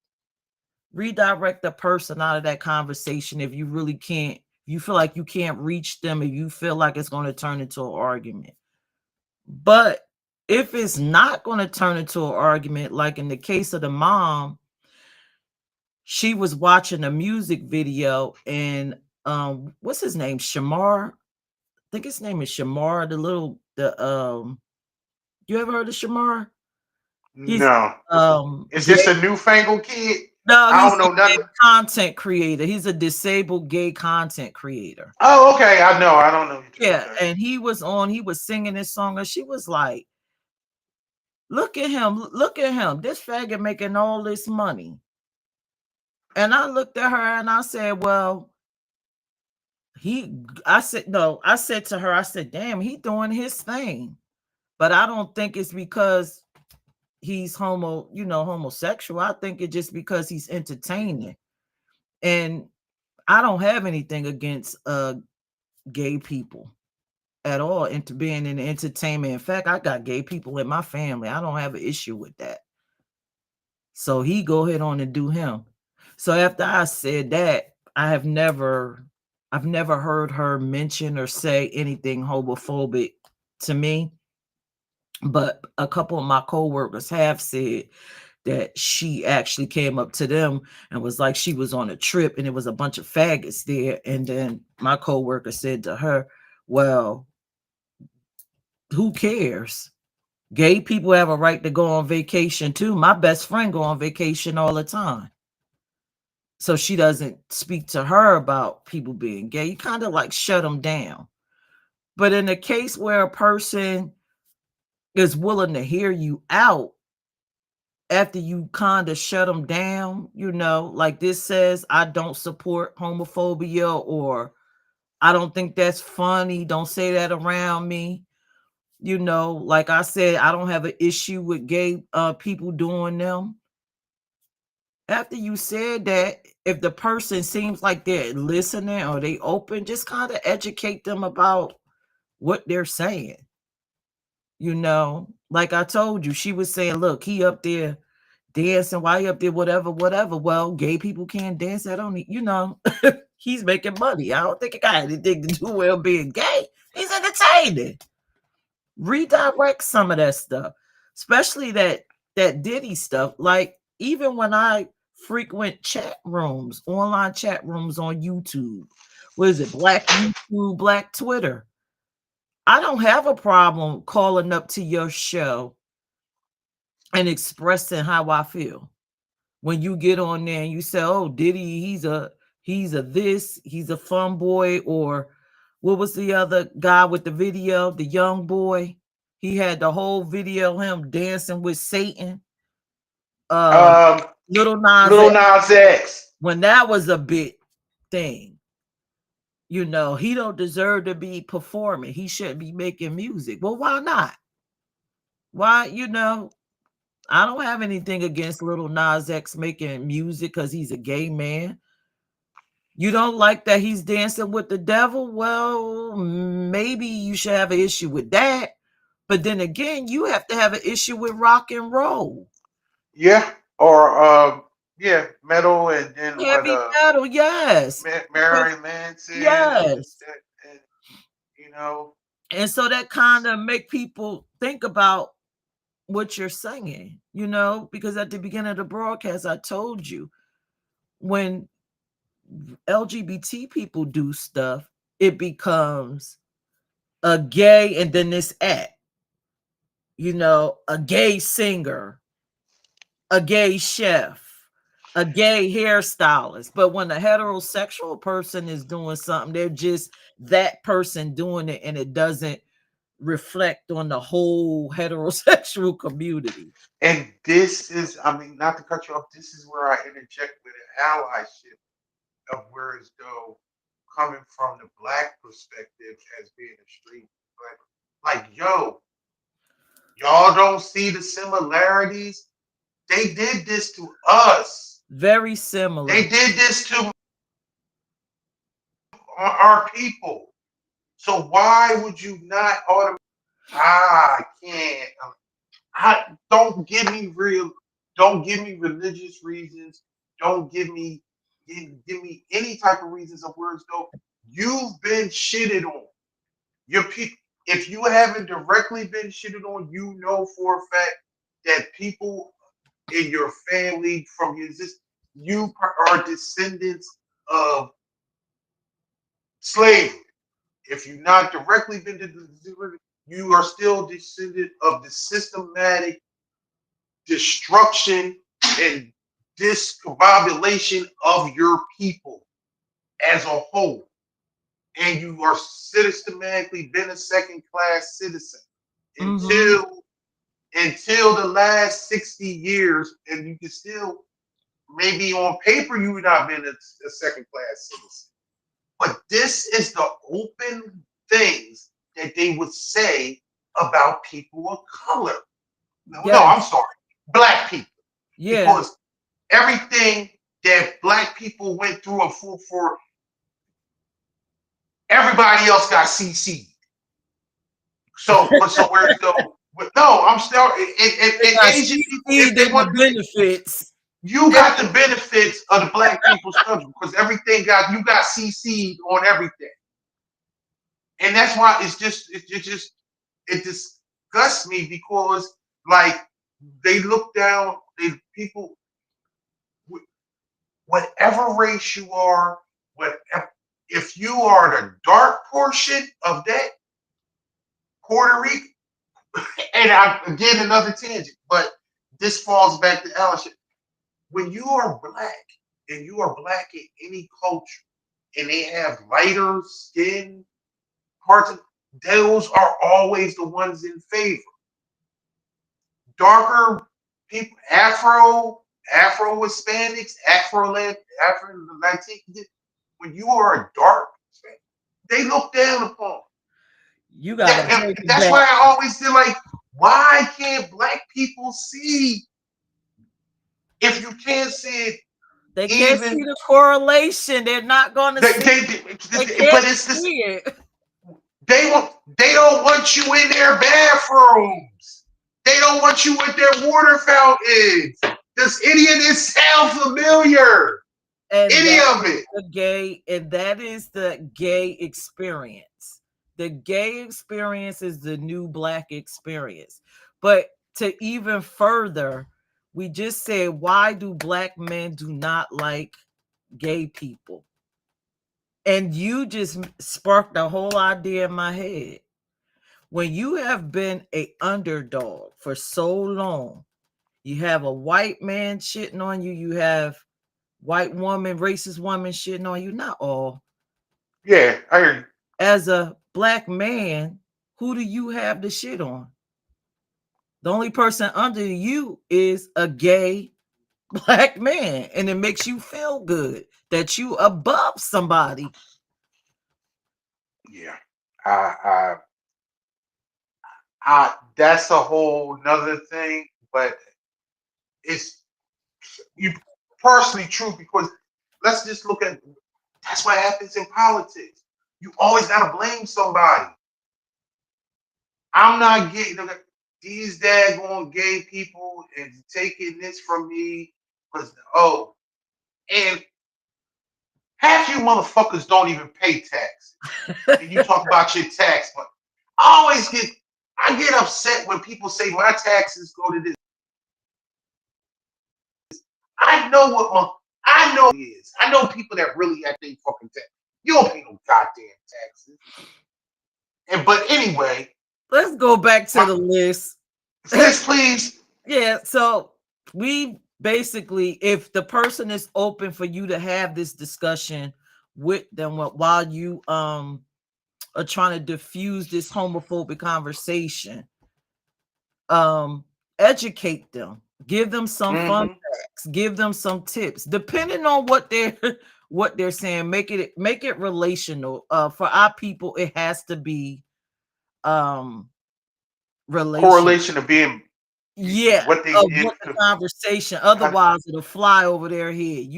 the person out of that conversation if you really can't, you feel like you can't reach them, if you feel like it's going to turn into an argument. But if it's not going to turn into an argument, like in the case of the mom, she was watching a music video and what's his name? Shamar. I think his name is Shamar, the you ever heard of Shamar? He's No. Is this gay. a newfangled kid? No, I he's don't a know gay nothing. content creator. He's a disabled gay content creator. Oh, okay. I know. I don't know. Yeah, Okay. and he was singing this song, and she was like, look at him, this faggot making all this money. And I looked at her and I said, well, I said, no, I said to her, I said, damn, he doing his thing. But I don't think it's because he's homosexual. I think it's just because he's entertaining. And I don't have anything against gay people at all into being in entertainment. In fact, I got gay people in my family. I don't have an issue with that. So he go ahead on and do him. So after I said that, I've never heard her mention or say anything homophobic to me. But a couple of my coworkers have said that she actually came up to them and was like she was on a trip and it was a bunch of faggots there. And then my coworker said to her, well, who cares? Gay people have a right to go on vacation too. My best friend go on vacation all the time. So she doesn't speak to her about people being gay. You kind of like shut them down. But in a case where a person is willing to hear you out after you kind of shut them down, like this says, I don't support homophobia, or I don't think that's funny. Don't say that around me. Like I said, I don't have an issue with gay people doing them. After you said that, if the person seems like they're listening or they open, just kind of educate them about what they're saying. Like I told you, she was saying, look, he up there dancing, why he up there, whatever, whatever. Well, gay people can't dance. I don't he's making money. I don't think it got anything to do with him being gay. He's entertaining. Redirect some of that stuff, especially that Diddy stuff. Like, even when I frequent online chat rooms on YouTube, what is it, Black YouTube, Black Twitter, I don't have a problem calling up to your show and expressing how I feel. When you get on there and you say, oh, Diddy, he's a this, he's a fun boy, or what was the other guy with the video, the young boy? He had the whole video of him dancing with Satan. Um, Um, Little Nas Lil X, Nas X. when that was a big thing. He don't deserve to be performing. He shouldn't be making music. Well, why not? Why, I don't have anything against Little Nas X making music because he's a gay man. You don't like that he's dancing with the devil? Well, maybe you should have an issue with that. But then again, you have to have an issue with rock and roll. Yeah, or yeah, metal, and then what? Heavy metal, yes. Because Mary Manson, and yes. that, and you know, And so that kind of make people think about what you're singing, because at the beginning of the broadcast, I told you when LGBT people do stuff, it becomes a gay and then this act, a gay singer, a gay chef, a gay hairstylist. But when a heterosexual person is doing something, they're just that person doing it and it doesn't reflect on the whole heterosexual community. and this is, I mean, not to cut you off. This is where I interject with an allyship of where as though coming from the black perspective as being a street, but like, yo, y'all don't see the similarities. They did this to us. Very They similar. did this to our people. So why would you not automatically? I can't. Don't give me real. Don't give me religious reasons. Don't give me any type of reasons of words. Though you've been shitted on. Your people. If you haven't directly been shitted on, you know for a fact that people in your family from your you are descendants of slavery. If you've not directly been to you are still descendant of the systematic destruction and discombobulation of your people as a whole. And you are systematically been a second class citizen Mm-hmm. until the last 60 years, and you can still maybe on paper you've not been a second class citizen. But this is the open things that they would say about people of color. No, I'm Yes. sorry, black people. Yeah. Because everything that black people went through and for everybody else got CC'd. So, but so where's the no, I'm still They and got Asian people, if CC'd they in the want benefits. you got the benefits of the black people's country because everything got you got CC'd on everything. And that's why it disgusts me because like they look down they people whatever race you are, whatever if you are the dark portion of that Puerto Rico, and I again another tangent, but this falls back to allyship. When you are black and you are black in any culture and they have lighter skin parts of those are always the ones in favor. Darker people, Afro Hispanics, Afro Latino. When you are a dark, they look down upon. You gotta break it That's back. why I always feel like, why can't black people see if you can't see it They can't see even the correlation. They're not gonna they, see. they, They but can't it's this see it. they don't want you in their bathrooms. They don't want you with their water fountains. Does any of this sound familiar? And Any that of is it? the gay experience. The gay experience is the new black experience. But to even further, we just said, why do black men do not like gay people? And you just sparked the whole idea in my head. When you have been a underdog for so long, you have a white man shitting on you, you have white woman, racist woman shitting on you, not all. Yeah, I hear you. As a black man, who do you have to shit on? The only person under you is a gay black man, and it makes you feel good that you above somebody. Yeah. I, I, that's a whole nother thing, but it's you partially true because let's just look at that's what happens in politics. You always gotta blame somebody. I'm not getting these daggone gay people and taking this from me because and half you motherfuckers don't even pay taxes. And you talk about your tax, but I get upset when people say my taxes go to this. I know what my I know is. I know people that really have their fucking tax. You don't pay no goddamn taxes. And but anyway, Let's go back to my the list. sis, please. Yeah, so we basically, if the person is open for you to have this discussion with them while you are trying to diffuse this homophobic conversation, um educate them, give them some fun Mm-hmm. facts, give them some tips depending on what they're what they're saying. Make it relational. For our people, it has to be um relational. Correlation of being Yeah, what they of did. what the conversation, otherwise it'll fly over their head.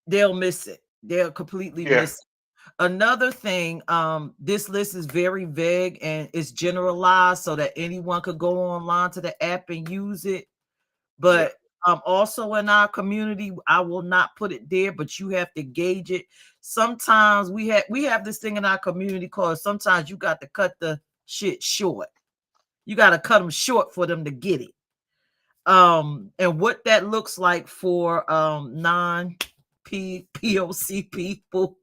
They'll miss it. They'll completely Yeah, miss it. Another thing, this list is very vague and it's generalized so that anyone could go online to the app and use it. yeah. But also in our community, I will not put it there, but you have to gauge it. Sometimes we have this thing in our community called sometimes you got to cut the shit short. You got to cut them short for them to get it. And what that looks like for non POC people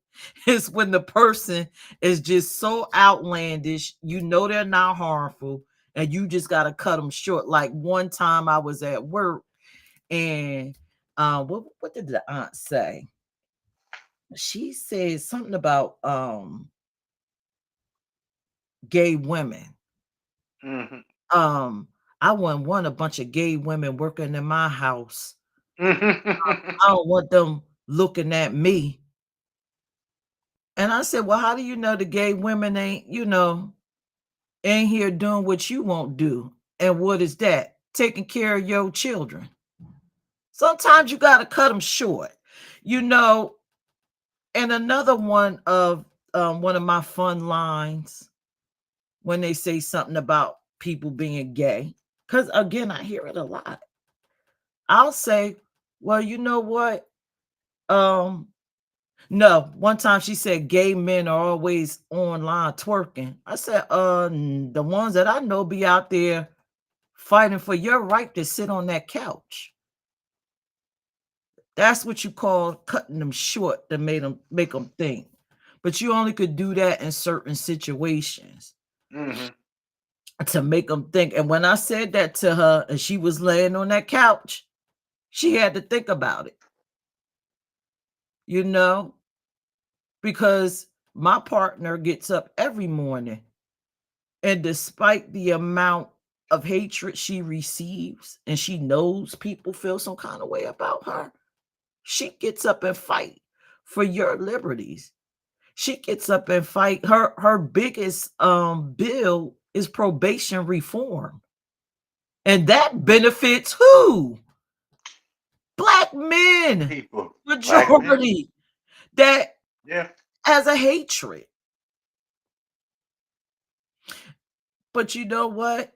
is when the person is just so outlandish, you know they're not harmful, and you just got to cut them short. Like one time I was at work, and what did the aunt say? She said something about gay women. Mm-hmm. um I wouldn't want a bunch of gay women working in my house. Mm-hmm. I don't want them looking at me. And I said, well, how do you know the gay women ain't here doing what you won't do? And what is that? Taking care of your children. Sometimes you got to cut them short, you know. And another one of my fun lines when they say something about people being gay, because again, I hear it a lot. I'll say, well, you know what? Um, No, one time she said gay men are always online twerking. I said, the ones that I know be out there fighting for your right to sit on that couch. That's what you call cutting them short to make them think. But you only could do that in certain situations Mm-hmm. to make them think. And when I said that to her and she was laying on that couch, she had to think about it, you know, because my partner gets up every morning. And despite the amount of hatred she receives, and she knows people feel some kind of way about her, she gets up and fight for your liberties. She gets up and fight. Her biggest bill is probation reform. And that benefits who? Black men. People, black men. Majority that Yeah. has a hatred. But you know what?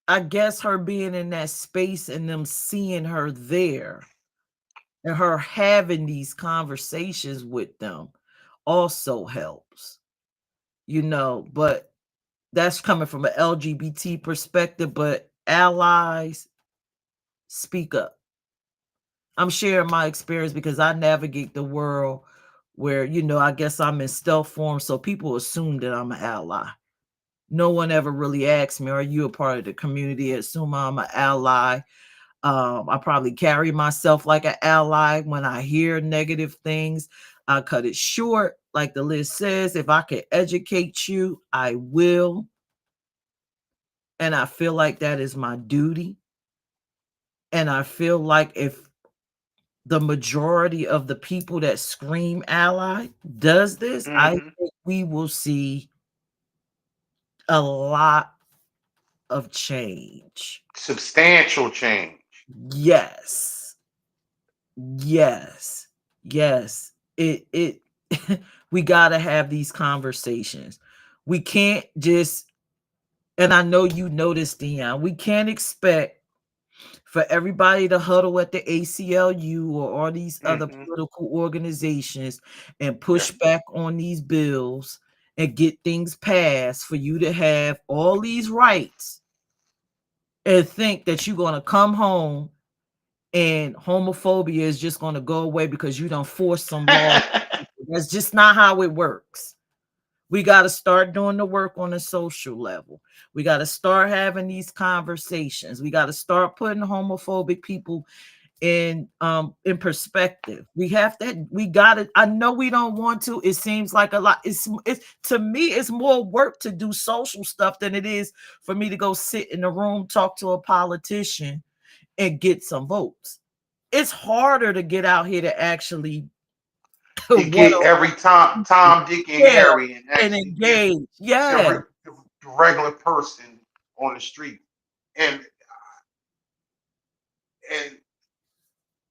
I guess her being in that space and them seeing her there and her having these conversations with them also helps, but that's coming from an LGBT perspective. But allies, speak up. I'm sharing my experience because I navigate the world where, I guess I'm in stealth form. So people assume that I'm an ally. No one ever really asks me, are you a part of the community? Assume I'm an ally. I probably carry myself like an ally. When I hear negative things, I cut it short. Like the list says, if I can educate you, I will. And I feel like that is my duty. And I feel like if the majority of the people that scream ally does this, I Hmm. think we will see a lot of change. Substantial change. Yes. Yes. Yes. It we got to have these conversations. We can't just, and I know you noticed, Dion, we can't expect for everybody to huddle at the ACLU or all these other Hmm. political organizations and Yeah. push back on these bills and get things passed for you to have all these rights and think that you're going to come home and homophobia is just going to go away because you don't force some laws. That's just not how it works. We got to start doing the work on a social level. We got to start having these conversations. We got to start putting homophobic people in perspective. We have to, we got it. I know we don't want to. It seems like a lot. It's to me, it's more work to do social stuff than it is for me to go sit in the room, talk to a politician, and get some votes. It's harder to get out here to actually To one get on every Tom, Dick, and yeah Harry and and actually get engage. the, Yeah, the regular person on the street. And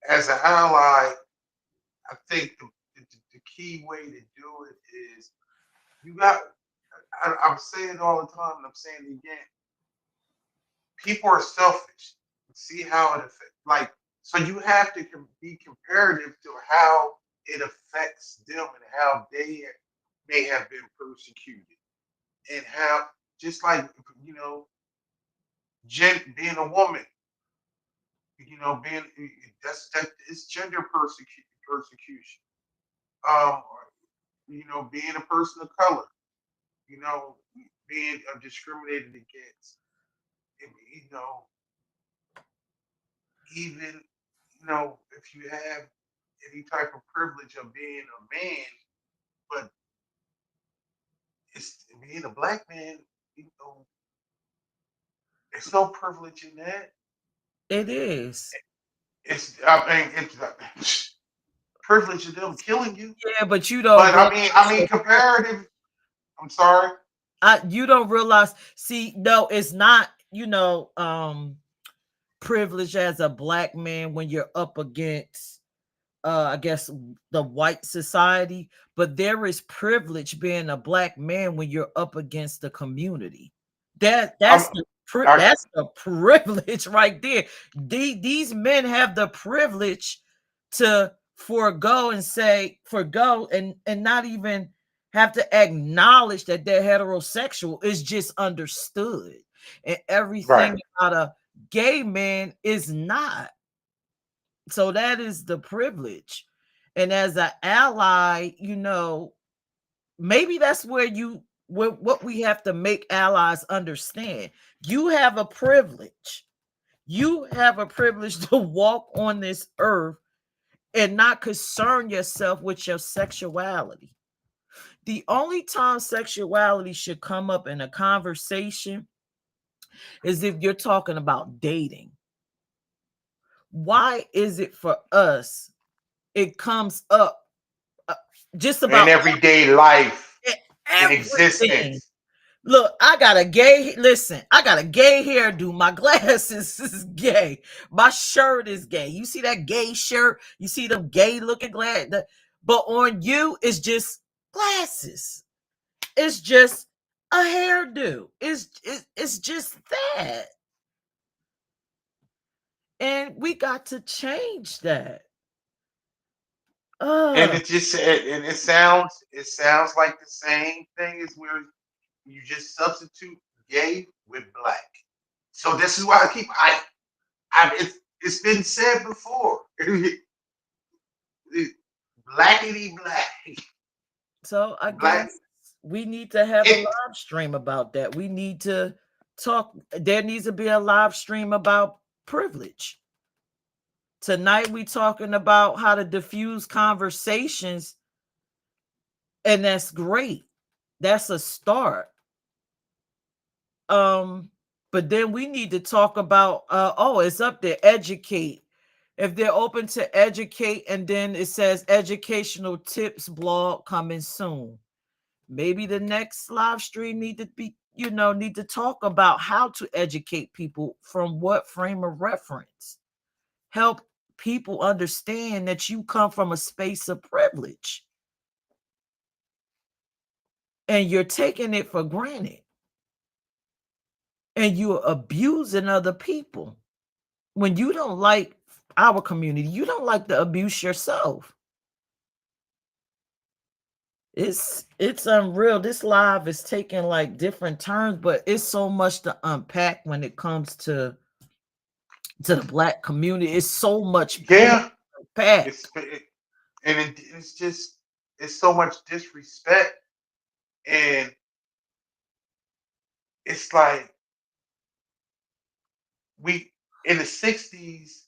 as an ally, I think the key way to do it is you got. I'm saying it all the time, and I'm saying it again. People are selfish. See how it affects. Like, so you have to be comparative to how it affects them and how they may have been persecuted, and how just like being a woman, being that is gender persecution. Um, being a person of color, you know, being discriminated against, and, even if you have any type of privilege of being a man, but it's being a black man, you know, there's no privilege in that. it is. I mean, it's privilege of them killing you. Yeah, but you don't But realize I mean, comparative. I'm sorry. you don't realize. See, no, it's not. Privilege as a black man when you're up against I guess the white society, but there is privilege being a black man when you're up against the community. That I'm. that's the I, that's the privilege right there. These men have the privilege to forego and not even have to acknowledge that they're heterosexual. Is just understood. And right. everything about a gay man is not. So that is the privilege. And as an ally, maybe that's where what we have to make allies understand. You have a privilege. You have a privilege to walk on this earth and not concern yourself with your sexuality. The only time sexuality should come up in a conversation is if you're talking about dating. Why is it for us it comes up uh, just In about everyday life, in everything? existence. Look, I got a gay hairdo. My glasses is gay. My shirt is gay. You see that gay shirt? You see them gay looking glasses? But on you, it's just glasses. It's just a hairdo. It's just that. And we got to change that. And Uh, it sounds like the same thing as where you just substitute gay with black. So this is why it's been said before. Blackity black. so I Black guess we need to have a it live stream about that. We need to talk. There needs to be a live stream about privilege. Tonight we talking about how to diffuse conversations, and that's great. That's a start. Um, But then we need to talk about oh, it's up there, educate. If they're open to educate, and then it says educational tips blog coming soon. Maybe the next live stream need to be, need to talk about how to educate people from what frame of reference. Help people understand that you come from a space of privilege and you're taking it for granted and you're abusing other people. When you don't like our community, you don't like the abuse yourself. It's unreal. This live is taking like different turns, but it's so much to unpack when it comes to the black community. It's so much pain Yeah, to unpack. it's just it's so much disrespect, and it's like we in the '60s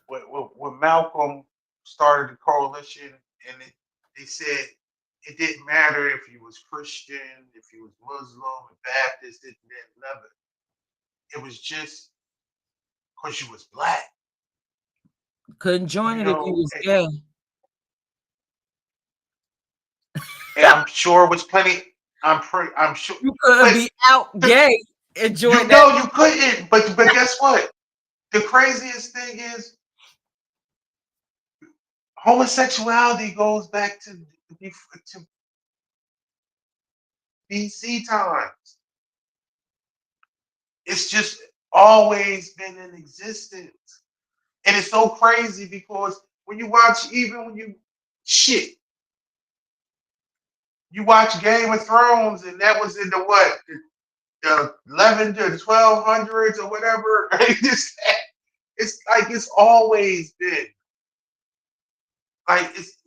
when Malcolm started the coalition, and they said it didn't matter if you was Christian, if you was Muslim, Baptist, it didn't matter. It was just because you was black, Couldn't join you it if you know. was gay. And I'm sure it was plenty. I'm sure, You couldn't but be out the, gay and you join that. know you couldn't. But guess what? The craziest thing is homosexuality goes back to BC times. It's just always been in existence. And it's so crazy because when you watch, even when you shit, you watch Game of Thrones, and that was in the what, the 11 to the 1200s or whatever. It's like it's always been like it's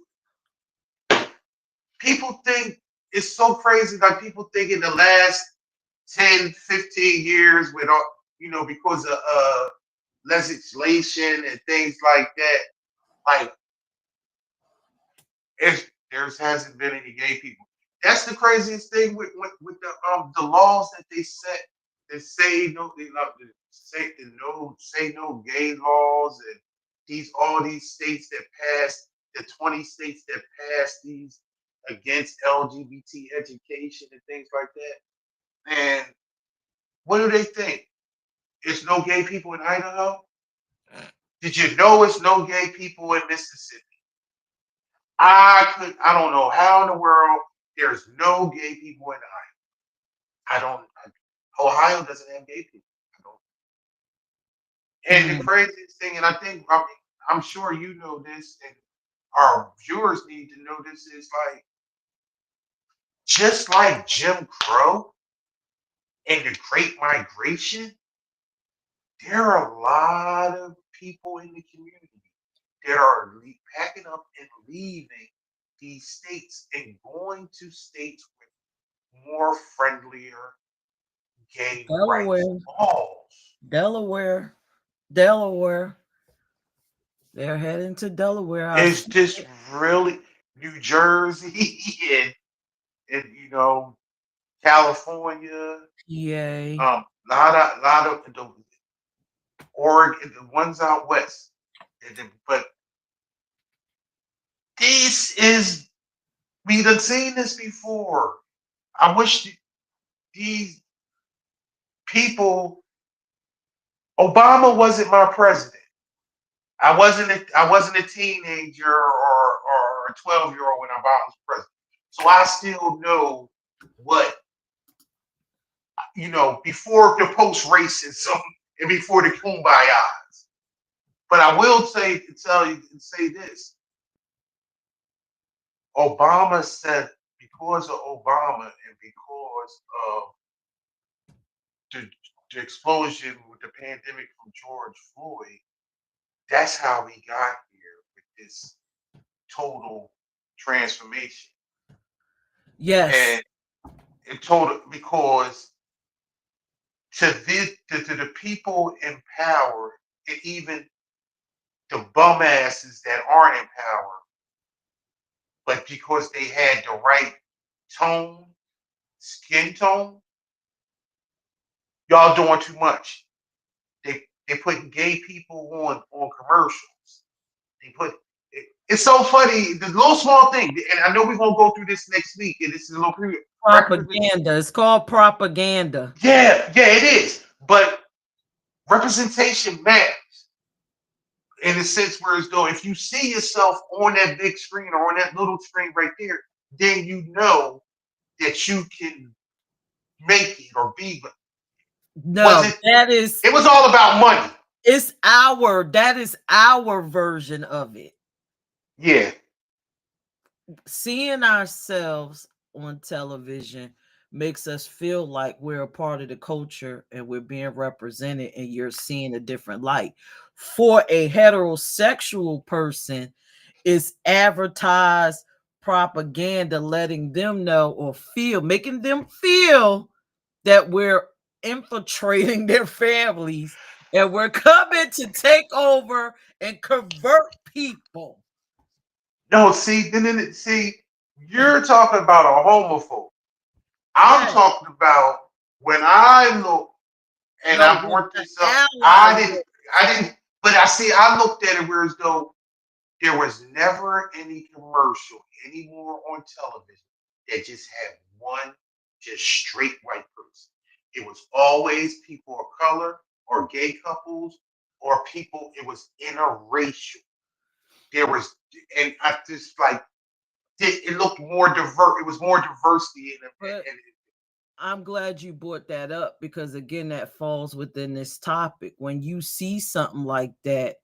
people think it's so crazy. Like people think in the last 10, 15 years with all because of legislation and things like that, like if there hasn't been any gay people. That's the craziest thing with the laws that they set that say no, they love to say no gay laws, and all these states that passed, the 20 states that passed these against LGBT education and things like that. And what do they think? It's no gay people in Idaho? Did you know it's no gay people in Mississippi? I don't know how in the world there's no gay people in Ohio. I don't. Ohio doesn't have gay people. I don't. And the Mm, craziest thing, and I'm sure you know this, and our viewers need to know this, is like just like Jim Crow and the Great Migration, there are a lot of people in the community that are packing up and leaving these states and going to states with more friendlier gay rights Delaware, laws. Delaware, Delaware. They're heading to Delaware. I It's see just it. really New Jersey and California, PA. lot of the Oregon, the ones out west. But this is we done seen this before. I wish these people. Obama wasn't my president. I wasn't a teenager or a 12-year-old when Obama was president. So I still know what before the post racism and before the kumbayas. But I will say this: Obama said because of Obama and because of the, the explosion with the pandemic from George Floyd, that's how we got here with this total transformation. Yes. And it total because to the people in power, and even the bum asses that aren't in power, but because they had the right tone, skin tone, Y'all doing too much. They putting gay people on commercials. They put it's so funny. The little small thing, and I know we're gonna go through this next week. And this is a little representation. Propaganda. It's called propaganda. Yeah, yeah, it is. But representation matters in the sense where it's though if you see yourself on that big screen or on that little screen right there, then you know that you can make it or be. But was No, it? that is It was all about money. it's our that is our version of it. Yeah, Seeing ourselves on television makes us feel like we're a part of the culture and we're being represented and you're seeing a different light. For a heterosexual person, it's advertised propaganda letting them know or feel, making them feel that we're infiltrating their families and we're coming to take over and convert people. no, see, see, you're talking about a homophobe. I'm Yeah. talking about when I look and No, I when brought the this up. ally look, I didn't, but I see, I looked at it where as though there was never any commercial anymore on television that just had one just straight white person. It was always people of color or gay couples or people. It was interracial. There was, and I just like it looked more diverse. It was more diversity in it. but And I'm glad you brought that up because again, that falls within this topic. When you see something like that,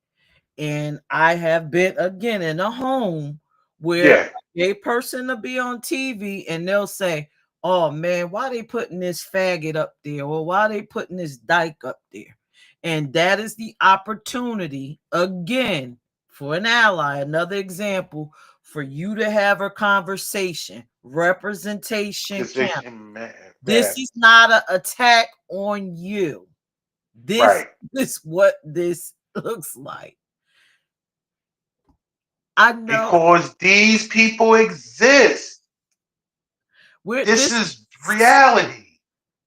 and I have been again in a home where yeah, a gay person will be on TV and they'll say, "Oh man, why they putting this faggot up there, or why they putting this dyke up there?" And that is the opportunity again for an ally. Another example for you to have a conversation. Representation count. position This matters. is not an attack on you. This Right. is what this looks like. I know Because these people exist. we're This is reality.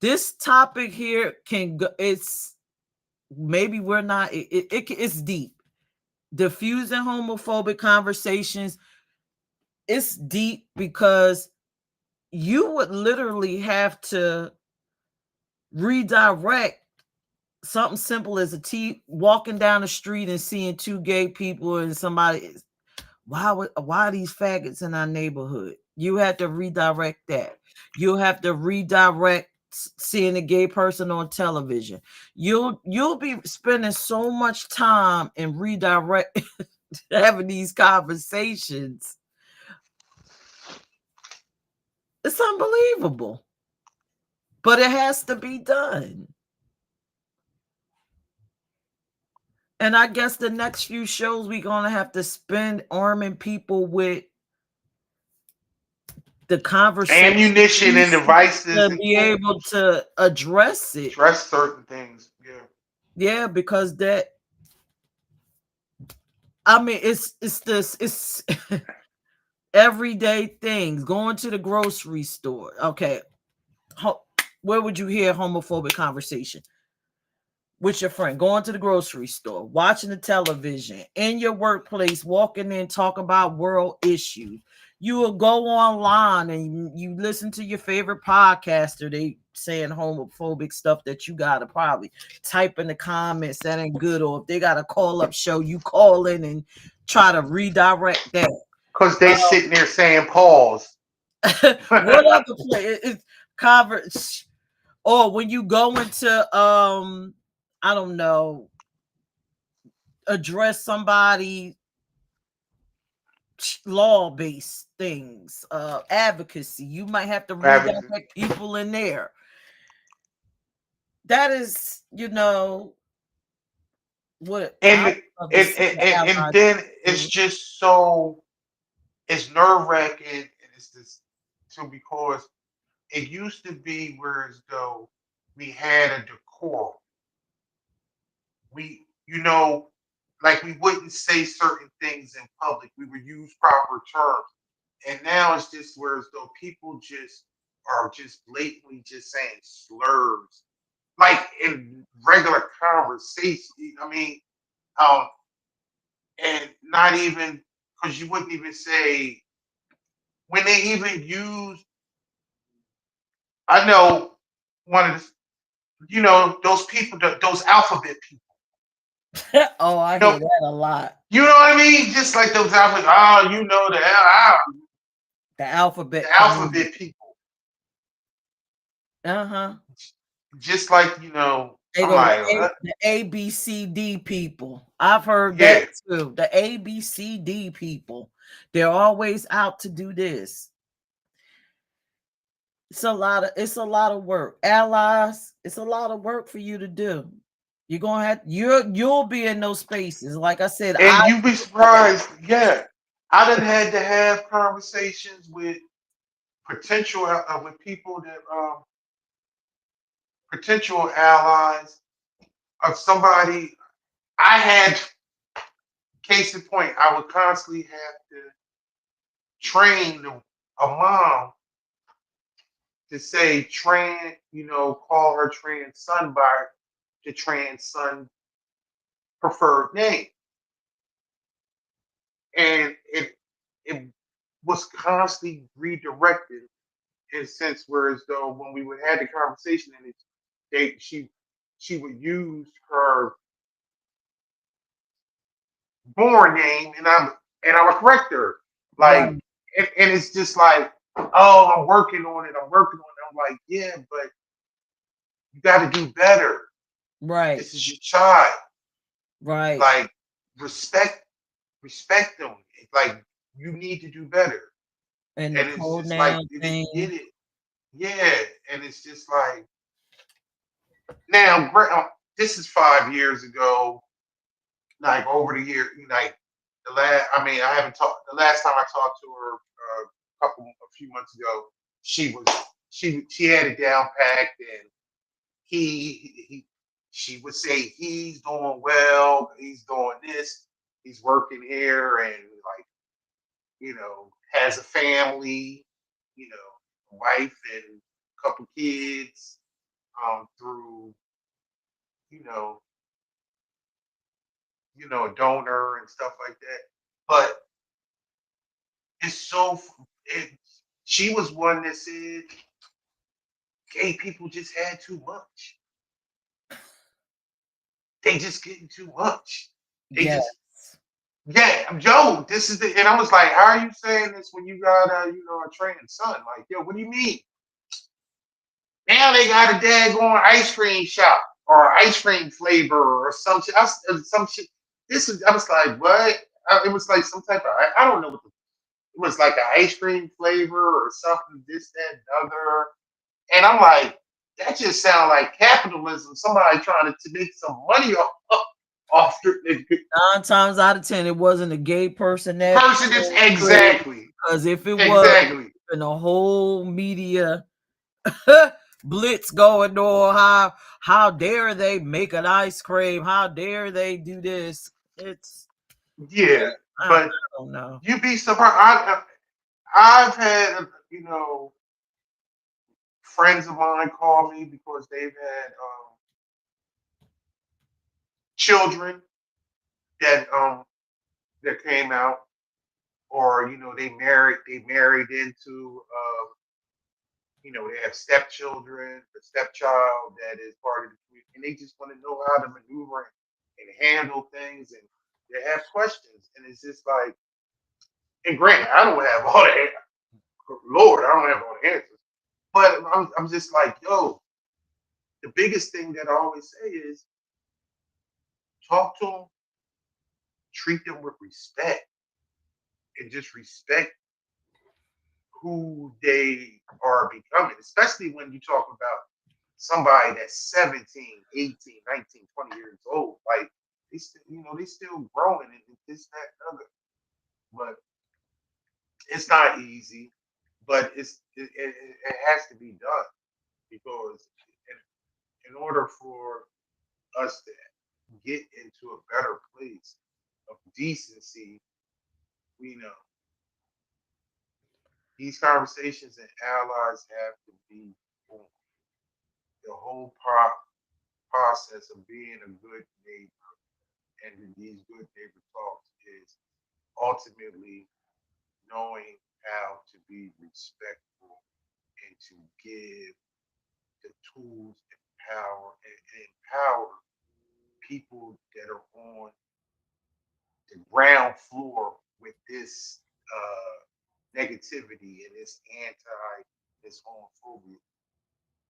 this topic here can go. It's maybe we're not. It's deep. Diffusing homophobic conversations. It's deep because you would literally have to redirect something simple as walking down the street and seeing two gay people and somebody. Why are these faggots in our neighborhood? You have to redirect that. You have to redirect seeing a gay person on television. You'll be spending so much time in redirect having these conversations. It's unbelievable. But it has to be done. And I guess the next few shows we're gonna have to spend arming people with the conversation Ammunition and pieces devices to and be able tools. to address it. Address certain things. Yeah. Yeah, because that I mean it's this it's everyday things. Going to the grocery store. Okay. Where would you hear homophobic conversation? With your friend, going to the grocery store, watching the television, in your workplace, walking in, talking about world issues. You will go online and you listen to your favorite podcaster. They saying homophobic stuff that you gotta probably type in the comments that ain't good, or if they got a call up show, you call in and try to redirect that. Because they sitting there saying pause. What other play? It's converse, or when you go into I don't know, address somebody law-based things, advocacy, you might have to redirect people in there. That is, what I and, would love to see the and allies then it's do. just so it's nerve wracking and it's this too because it used to be where as though we had a decorum. We like we wouldn't say certain things in public. We would use proper terms. And now it's just where as though people just are just blatantly just saying slurs. Like in regular conversation. I mean, um, and not even because you wouldn't even say when they even use. I know one of the, those people, those alphabet people. Oh, I You know, hear that a lot. you know what I mean? Just like those alphabet. Oh, The the alphabet community. alphabet people. Uh-huh. Just like They I'm go like, the ABCD people. I've heard that yeah. too. The ABCD people. They're always out to do this. It's a lot of work. Allies, it's a lot of work for you to do. You'll be in those spaces. Like I said, And you'd be surprised. Yeah, I done had to have conversations with with people that potential allies of somebody. I had case in point. I would constantly have to train a mom to say call her trans son by the trans son preferred name, and it was constantly redirected in a sense, whereas though when we would have the conversation and she would use her born name and I would correct her like right, and it's just like, oh, I'm working on it, I'm working on it. I'm like, yeah, but you got to do better. right, This is your child. right. Like respect them. Like you need to do better. And the And it's just like pronoun they didn't get thing. it. Yeah, and it's just like now. This is 5 years ago. Like over the year, like the last. I mean, I haven't talked. The last time I talked to her, a few months ago, she was she had it down packed, and he she would say he's doing well, he's doing this, he's working here, and like has a family, wife and a couple kids, through you know a donor and stuff like that. But it's it, she was one that said gay people just had too much. They just getting too much. They Yes. just yeah, Joe. This is and I was like, how are you saying this when you got a trans son? Like, yo, what do you mean? Now they got a daggone ice cream shop or ice cream flavor or some shit. Some shit. I was like, what? It was like some type of I don't know what it was like an ice cream flavor or something. This, that, and the other. And I'm like, that just sounds like capitalism. Somebody trying to make some money off the 9 times out of 10, it wasn't a gay person that person. That's created. exactly, Because if it was, exactly. in a whole media blitz going on, how dare they make an ice cream? How dare they do this? It's Yeah, I but don't know. you'd be surprised. I've had friends of mine call me because they've had children that came out, or they married into they have stepchildren, a stepchild that is part of the community, and they just want to know how to maneuver and handle things, and they have questions, and it's just like, and granted, I don't have all the Lord, I don't have all the answers, but I'm just like, yo, the biggest thing that I always say is talk to them, treat them with respect, and just respect who they are becoming, especially when you talk about somebody that's 17, 18, 19, 20 years old. Like they still growing and this, that, and other. But it's not easy, but it has to be done because in order for us to get into a better place of decency, you know, these conversations and allies have to be on. The whole process of being a good neighbor and these good neighbor talks is ultimately knowing how to be respectful and to give the tools and power and empower people that are on the ground floor with this negativity and this this homophobia,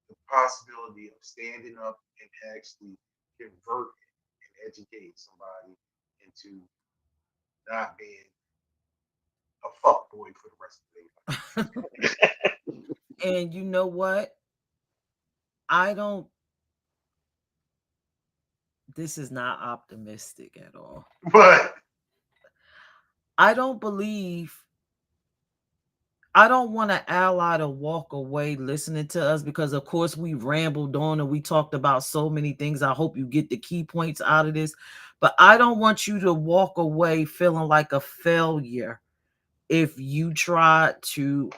the possibility of standing up and actually converting and educating somebody into not being a fuck boy for the rest of their And you know what? I don't, this is not optimistic at all. life. But I don't believe, I don't want an ally to walk away listening to us because, of course, we rambled on and we talked about so many things. I hope you get the key points out of this, but I don't want you to walk away feeling like a failure if you try to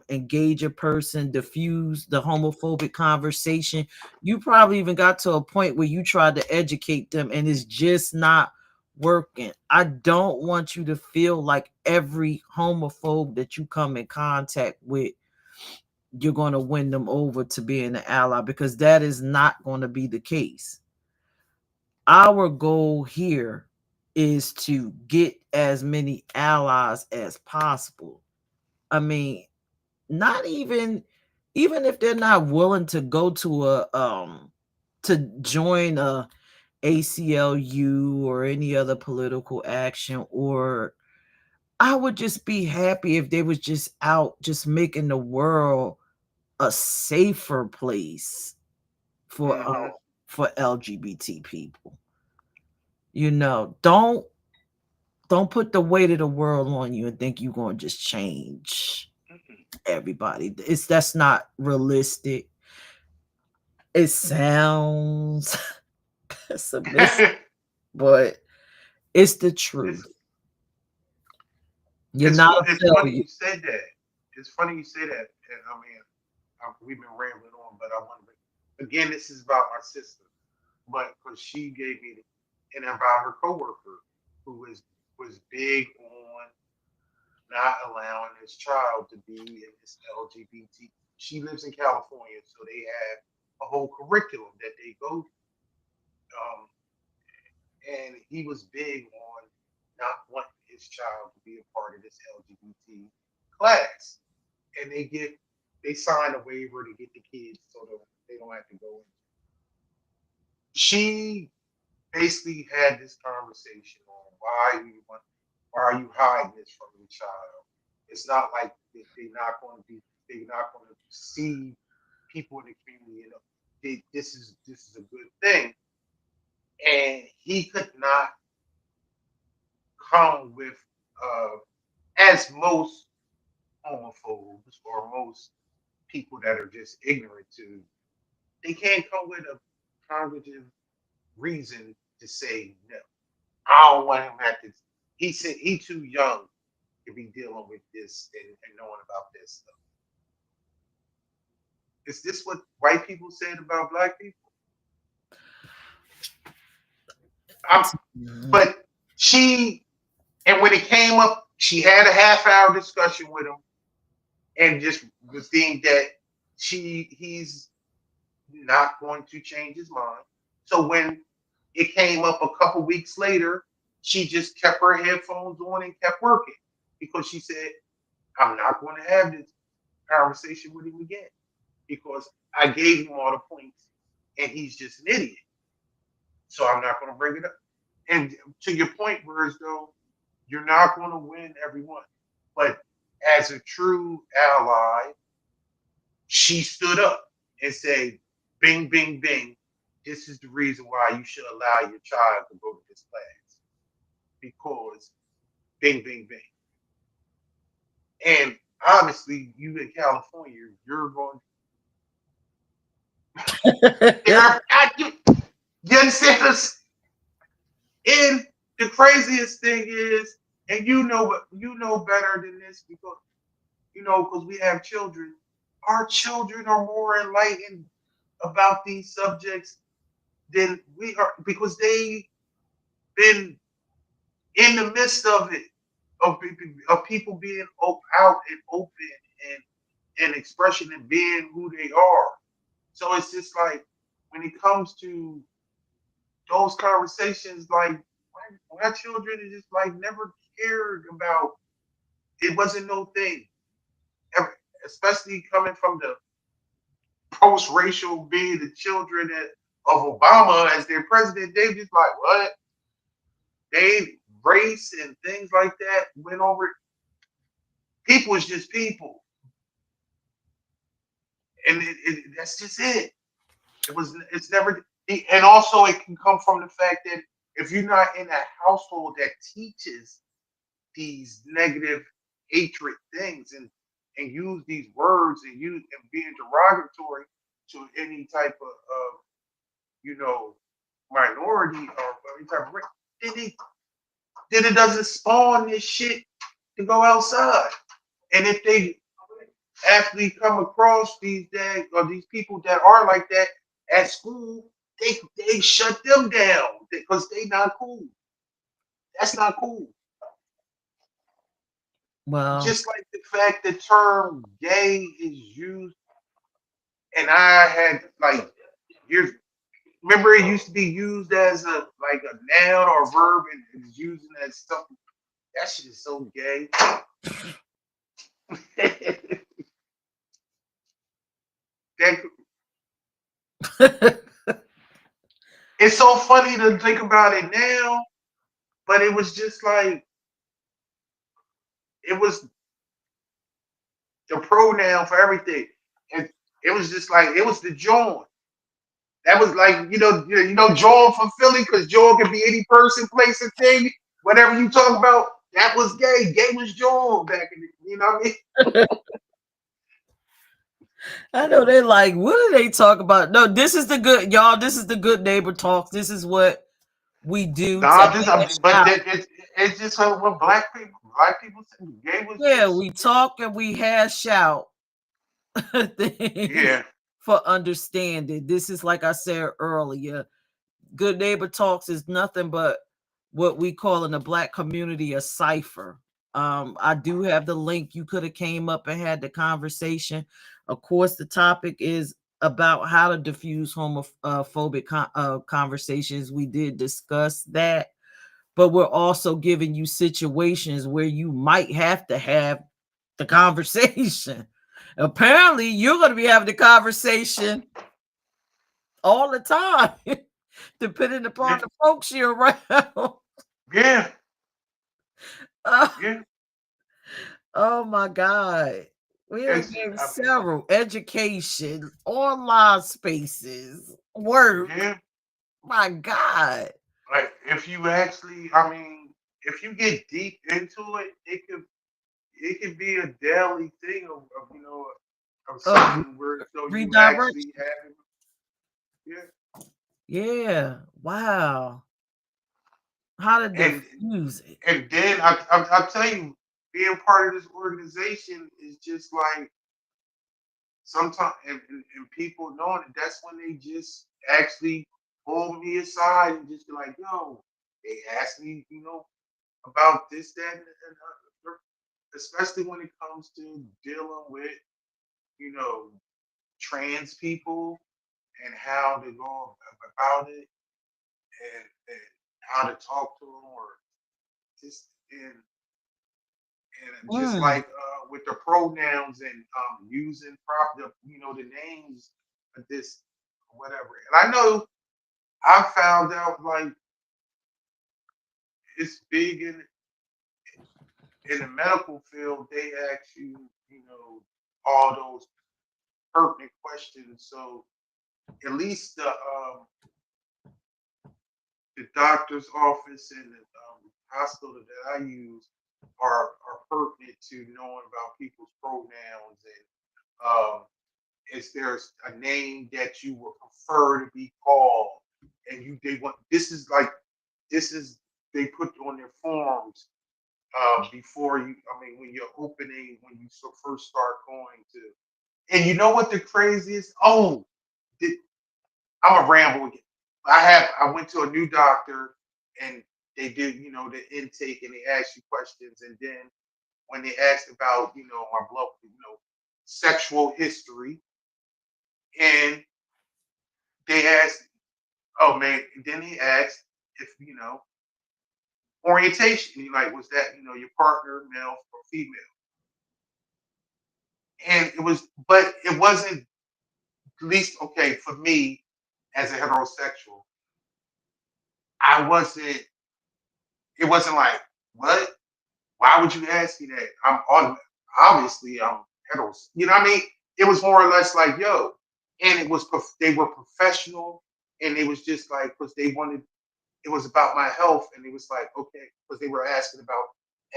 engage a person, diffuse the homophobic conversation. You probably even got to a point where you tried to educate them and it's just not working. I don't want you to feel like every homophobe that you come in contact with, you're going to win them over to being an ally, because that is not going to be the case. Our goal here is to get as many allies as possible. I mean, not even, even if they're not willing to go to a to join a ACLU or any other political action, or I would just be happy if they was just out just making the world a safer place mm-hmm. for LGBT people. You know, don't put the weight of the world on you and think you're going to just change everybody. It's That's not realistic. It sounds pessimistic, but it's the it's truth. You're not a it's funny failure. you said that. It's funny you say that. And I mean, we've been rambling on, but I want to again. This is about my sister, but because she gave me and about her coworker who was big on not allowing this child to be in this LGBT. She lives in California, so they have a whole curriculum that they go. And he was big on not wanting his child to be a part of this LGBT class. And they sign a waiver to get the kids so that they don't have to go in. She basically had this conversation on why are you hiding this from your child? It's not like they're not going to see people in the community. You know, this is a good thing, and he could not come with uh, as most homophobes or most people that are just ignorant to. They can't come with a cognitive reason to say no. I don't want him at this. He said he too young to be dealing with this and knowing about this stuff. Is this what white people said about black people? I'm, Mhm. but she and when it came up, she had a half-hour discussion with him and just was deemed that he's not going to change his mind. So when it came up a couple weeks later, she just kept her headphones on and kept working because she said, I'm not going to have this conversation with him again because I gave him all the points and he's just an idiot. So I'm not going to bring it up. And to your point, Burrs, though, you're not going to win everyone. But as a true ally, she stood up and said, bing, bing, bing. This is the reason why you should allow your child to go to this class. Because bing, bing, bing. And obviously, you in California, you're going, you understand us? And the craziest thing is, and you know better than this because because we have children. Our children are more enlightened about these subjects than we are, because they been in the midst of it, of people being out and open and expression and being who they are. So it's just like when it comes to those conversations, like my children is just like never cared about. It wasn't no thing, ever, especially coming from the post-racial, being the children of Obama as their president. They just like what they race and things like that went over. People is just people, and that's just it. It was. It's never. And also, it can come from the fact that if you're not in a household that teaches these negative hatred things and use these words and use and being derogatory to any type of you know minority or any type of race, then it doesn't spawn this shit to go outside. And if they actually come across these days or these people that are like that at school, they shut them down because they not cool. That's not cool. Well, Just like the fact the term gay is used, and I had like years. Remember, it used to be used as a like a noun or a verb, and it's using as something. That shit is so gay. that, it's so funny to think about it now, but it was just like it was the pronoun for everything. And it was just like it was the John. That was like John from Philly, because John can be any person, place, or thing. Whatever you talk about, that was gay. Gay was John back in the, you know what I mean? I know they like, what do they talk about? No, this is the good, y'all. This is the good neighbor talks. This is what we do to Nah, this, hash but out. it's just what black people say. Gay was Yeah, just we talk and we hash out things yeah, for understanding. This is like I said earlier. Good neighbor talks is nothing but what we call in the black community a cipher. I do have the link. You could have came up and had the conversation. Of course, the topic is about how to diffuse homophobic conversations. We did discuss that, but we're also giving you situations where you might have to have the conversation. Apparently, you're going to be having the conversation all the time, depending yeah, upon the folks you're around. yeah, Uh, yeah. oh my God. We have It's been I mean, several education, online spaces, work. yeah. My God. Like if you actually, I mean, if you get deep into it, it could be a daily thing of Oh, something where so you actually redirection. have it. Yeah. Yeah. Wow. How to And diffuse it. and then I tell you, being part of this organization is just like sometimes and people knowing it, that's when they just actually pull me aside and just be like, yo, they ask me, about this, that, and especially when it comes to dealing with, you know, trans people and how to go about it and how to talk to them or just and just Mm. like with the pronouns and using proper, the names of this whatever. And I know I found out like it's big in the medical field. They ask you, all those pertinent questions. So at least the doctor's office and the hospital that I use are pertinent to knowing about people's pronouns and is there a name that you would prefer to be called, and they want this is they put on their forms before you. I mean, when you're opening, when you first start going to, and you know what the craziest? Oh, I'm a ramble again. I went to a new doctor, and they did, the intake, and they asked you questions, and then when they asked about, my blood, sexual history, and they asked, oh man, then he asked if, orientation. He like, was that, your partner, male or female? And but it wasn't, at least, okay, for me as a heterosexual, I wasn't, it wasn't like, what? Why would you ask me that? Obviously I'm hetero. You know what I mean? It was more or less like, yo, and they were professional, and it was just like, because they wanted, it was about my health, and it was like, okay, because they were asking about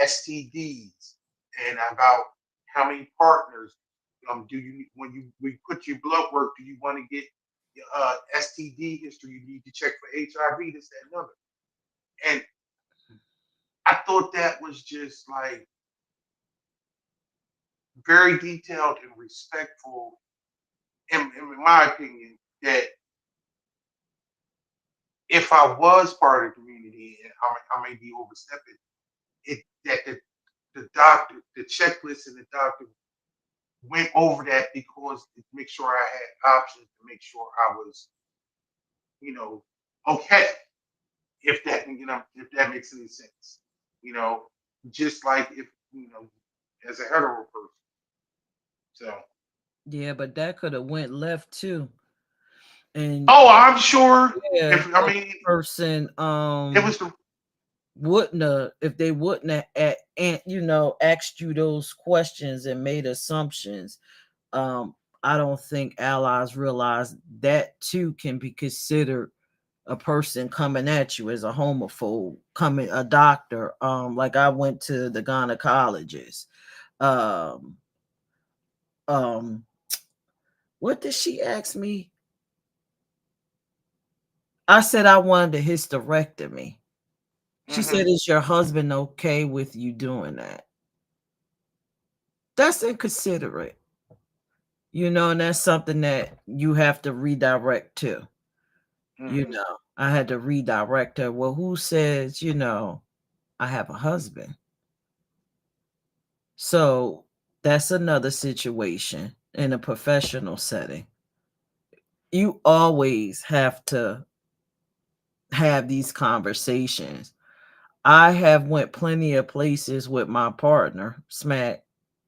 STDs and about how many partners do you, when we put your blood work, do you want to get STD history? You need to check for HIV, this, that, and other. And I thought that was just like very detailed and respectful, in my opinion, that if I was part of the community, and I may be overstepping it, that the doctor, the checklist, and the doctor went over that, because to make sure I had options, to make sure I was, you know, okay. If that makes any sense, you know, just like if, as a hetero person. So, Yeah, but that could have went left too. And oh, I'm sure. yeah, If I if mean, the person it was the. wouldn't have, if they wouldn't have asked you those questions and made assumptions, um I don't think allies realize that too can be considered a person coming at you as a homophobe, coming a doctor. Like I went to the gynecologist. um um what did she ask me? I said I wanted a hysterectomy. She Hmm. said, is your husband okay with you doing that? That's inconsiderate, and that's something that you have to redirect to. Hmm. I had to redirect her. Well, who says, I have a husband? So that's another situation in a professional setting. You always have to have these conversations. I have went plenty of places with my partner, Smack,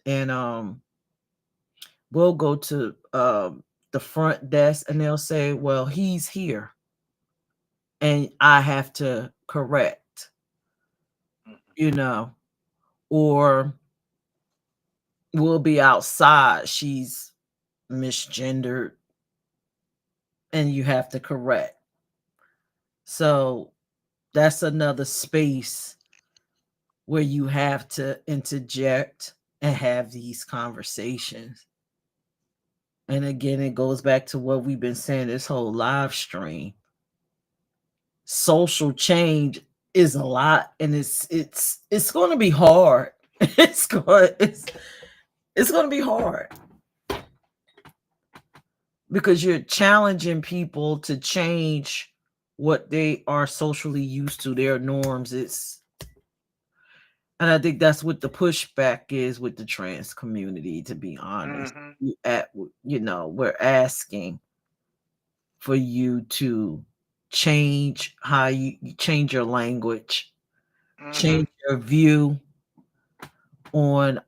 and we'll go to the front desk and they'll say, well, he's here. And I have to correct, you know, or we'll be outside. She's misgendered and you have to correct. So that's another space where you have to interject and have these conversations. And again, it goes back to what we've been saying this whole live stream. Social change is a lot, and it's going to be hard. It's going to be hard because you're challenging people to change what they are socially used to, their norms. And I think that's what the pushback is with the trans community, to be honest. Hmm. We're asking for you to change how you change your language, Hmm. change your view on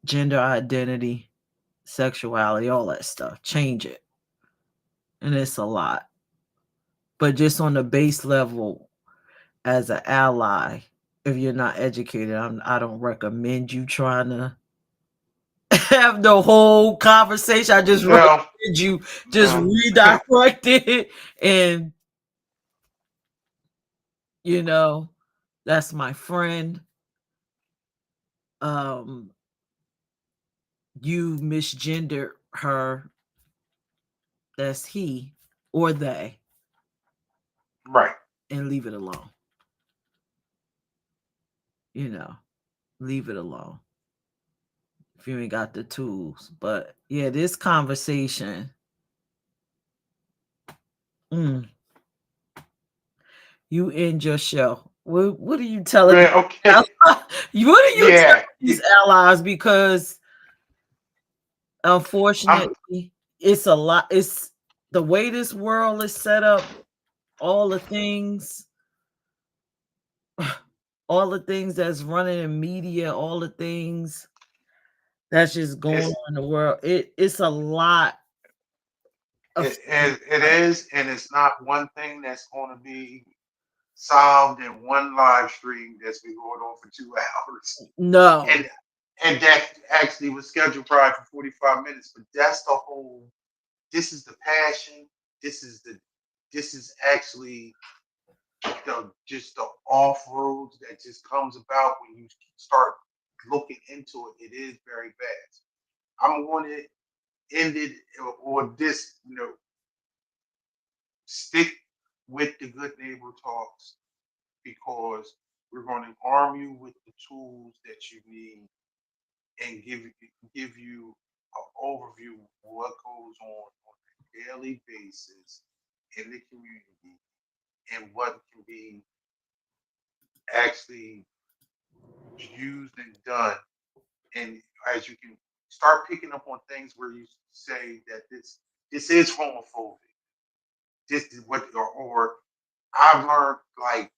gender identity, sexuality, all that stuff. Change it. And it's a lot. But just on the base level, as an ally, if you're not educated, I don't recommend you trying to have the whole conversation. I just recommend No, you just no. redirect it, and you know that's my friend. um you misgendered her, that's he or they, Right. and leave it alone. you know Leave it alone if you ain't got the tools. But yeah, this conversation, mm, you end your show. What are you telling these Man, okay. allies? What are you Yeah. telling these allies? Because I'm unfortunately, it's a lot. It's the way this world is set up. All the things, all the things that's running in media, all the things that's just going it's on in the world. It's a lot of it is, and it's not one thing that's going to be solved in one live stream that's been going on for 2 hours. no. And that actually was scheduled probably for 45 minutes, but that's the whole. This is the passion. This is the. This is actually the just the off roads that just comes about when you start looking into it. It is very fast. I'm going to end it or this. Stick with the good neighbor talks because we're going to arm you with the tools that you need and give you an overview of what goes on a daily basis in the community and what can be actually used and done. And as you can start picking up on things where you say that this is homophobic. This is what or I've learned like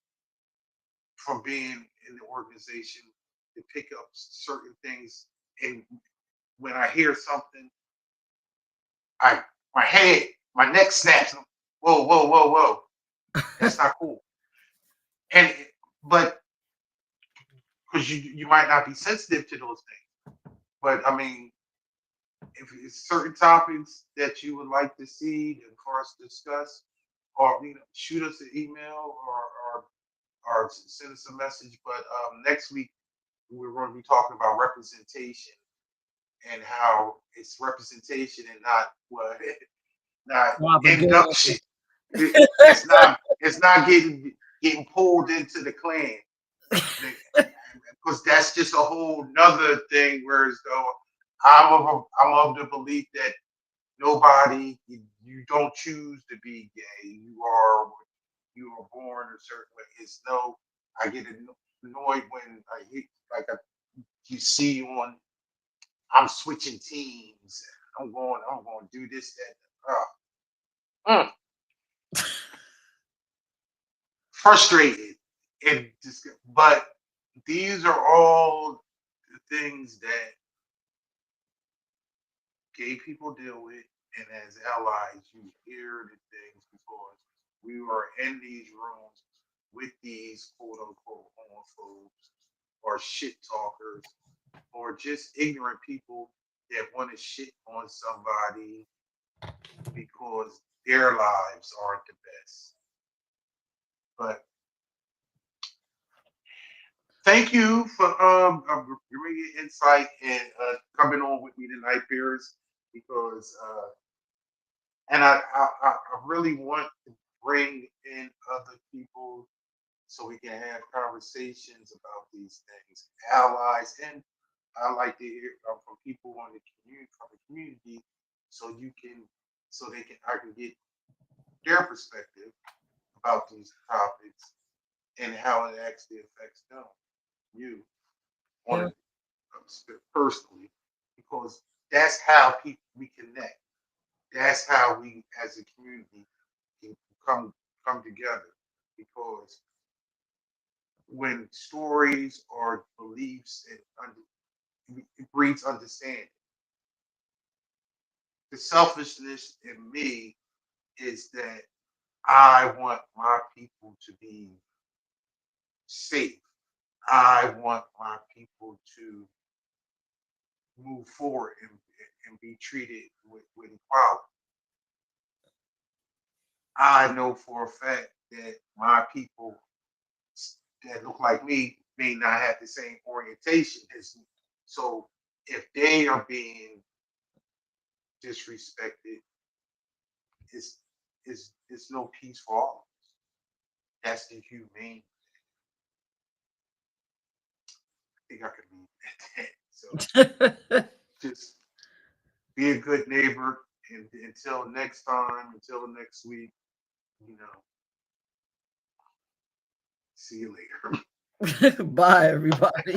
from being in the organization to pick up certain things and when I hear something I my head, my neck snaps. Whoa, whoa, whoa, whoa. That's not cool. And but because you might not be sensitive to those things. But I mean, if it's certain topics that you would like to see and for us to discuss, or shoot us an email or send us a message. But next week we're going to be talking about representation and how it's representation and not what not Propaganda. induction. It's not getting pulled into the clan because that's just a whole nother thing. Whereas though I'm of the belief that nobody you don't choose to be gay. You are born a certain way. It's no. I get annoyed when I hit like you see on. I'm switching teams. I'm going to do this that. Mm, frustrated and just but these are all the things that gay people deal with and as allies you hear the things because we are in these rooms with these quote unquote homophobes or shit talkers or just ignorant people that want to shit on somebody because their lives aren't the best. But thank you for giving your insight and coming on with me tonight, Paris, because and I really want to bring in other people so we can have conversations about these things, allies, and I like to hear from people on the community from the community, so you can so they can I can get their perspective about these topics and how it actually affects them, you on Yeah. a personally, because that's how we connect. That's how we, as a community, can come together. Because when stories or beliefs and it breeds understanding. The selfishness in me is that I want my people to be safe. I want my people to move forward and be treated with equality. I know for a fact that my people that look like me may not have the same orientation as me. So if they are being disrespected, it's it's no peace for all. That's the humane. I think I could leave it at that. So just be a good neighbor, and until next time, until next week, you know, See you later. Bye, everybody.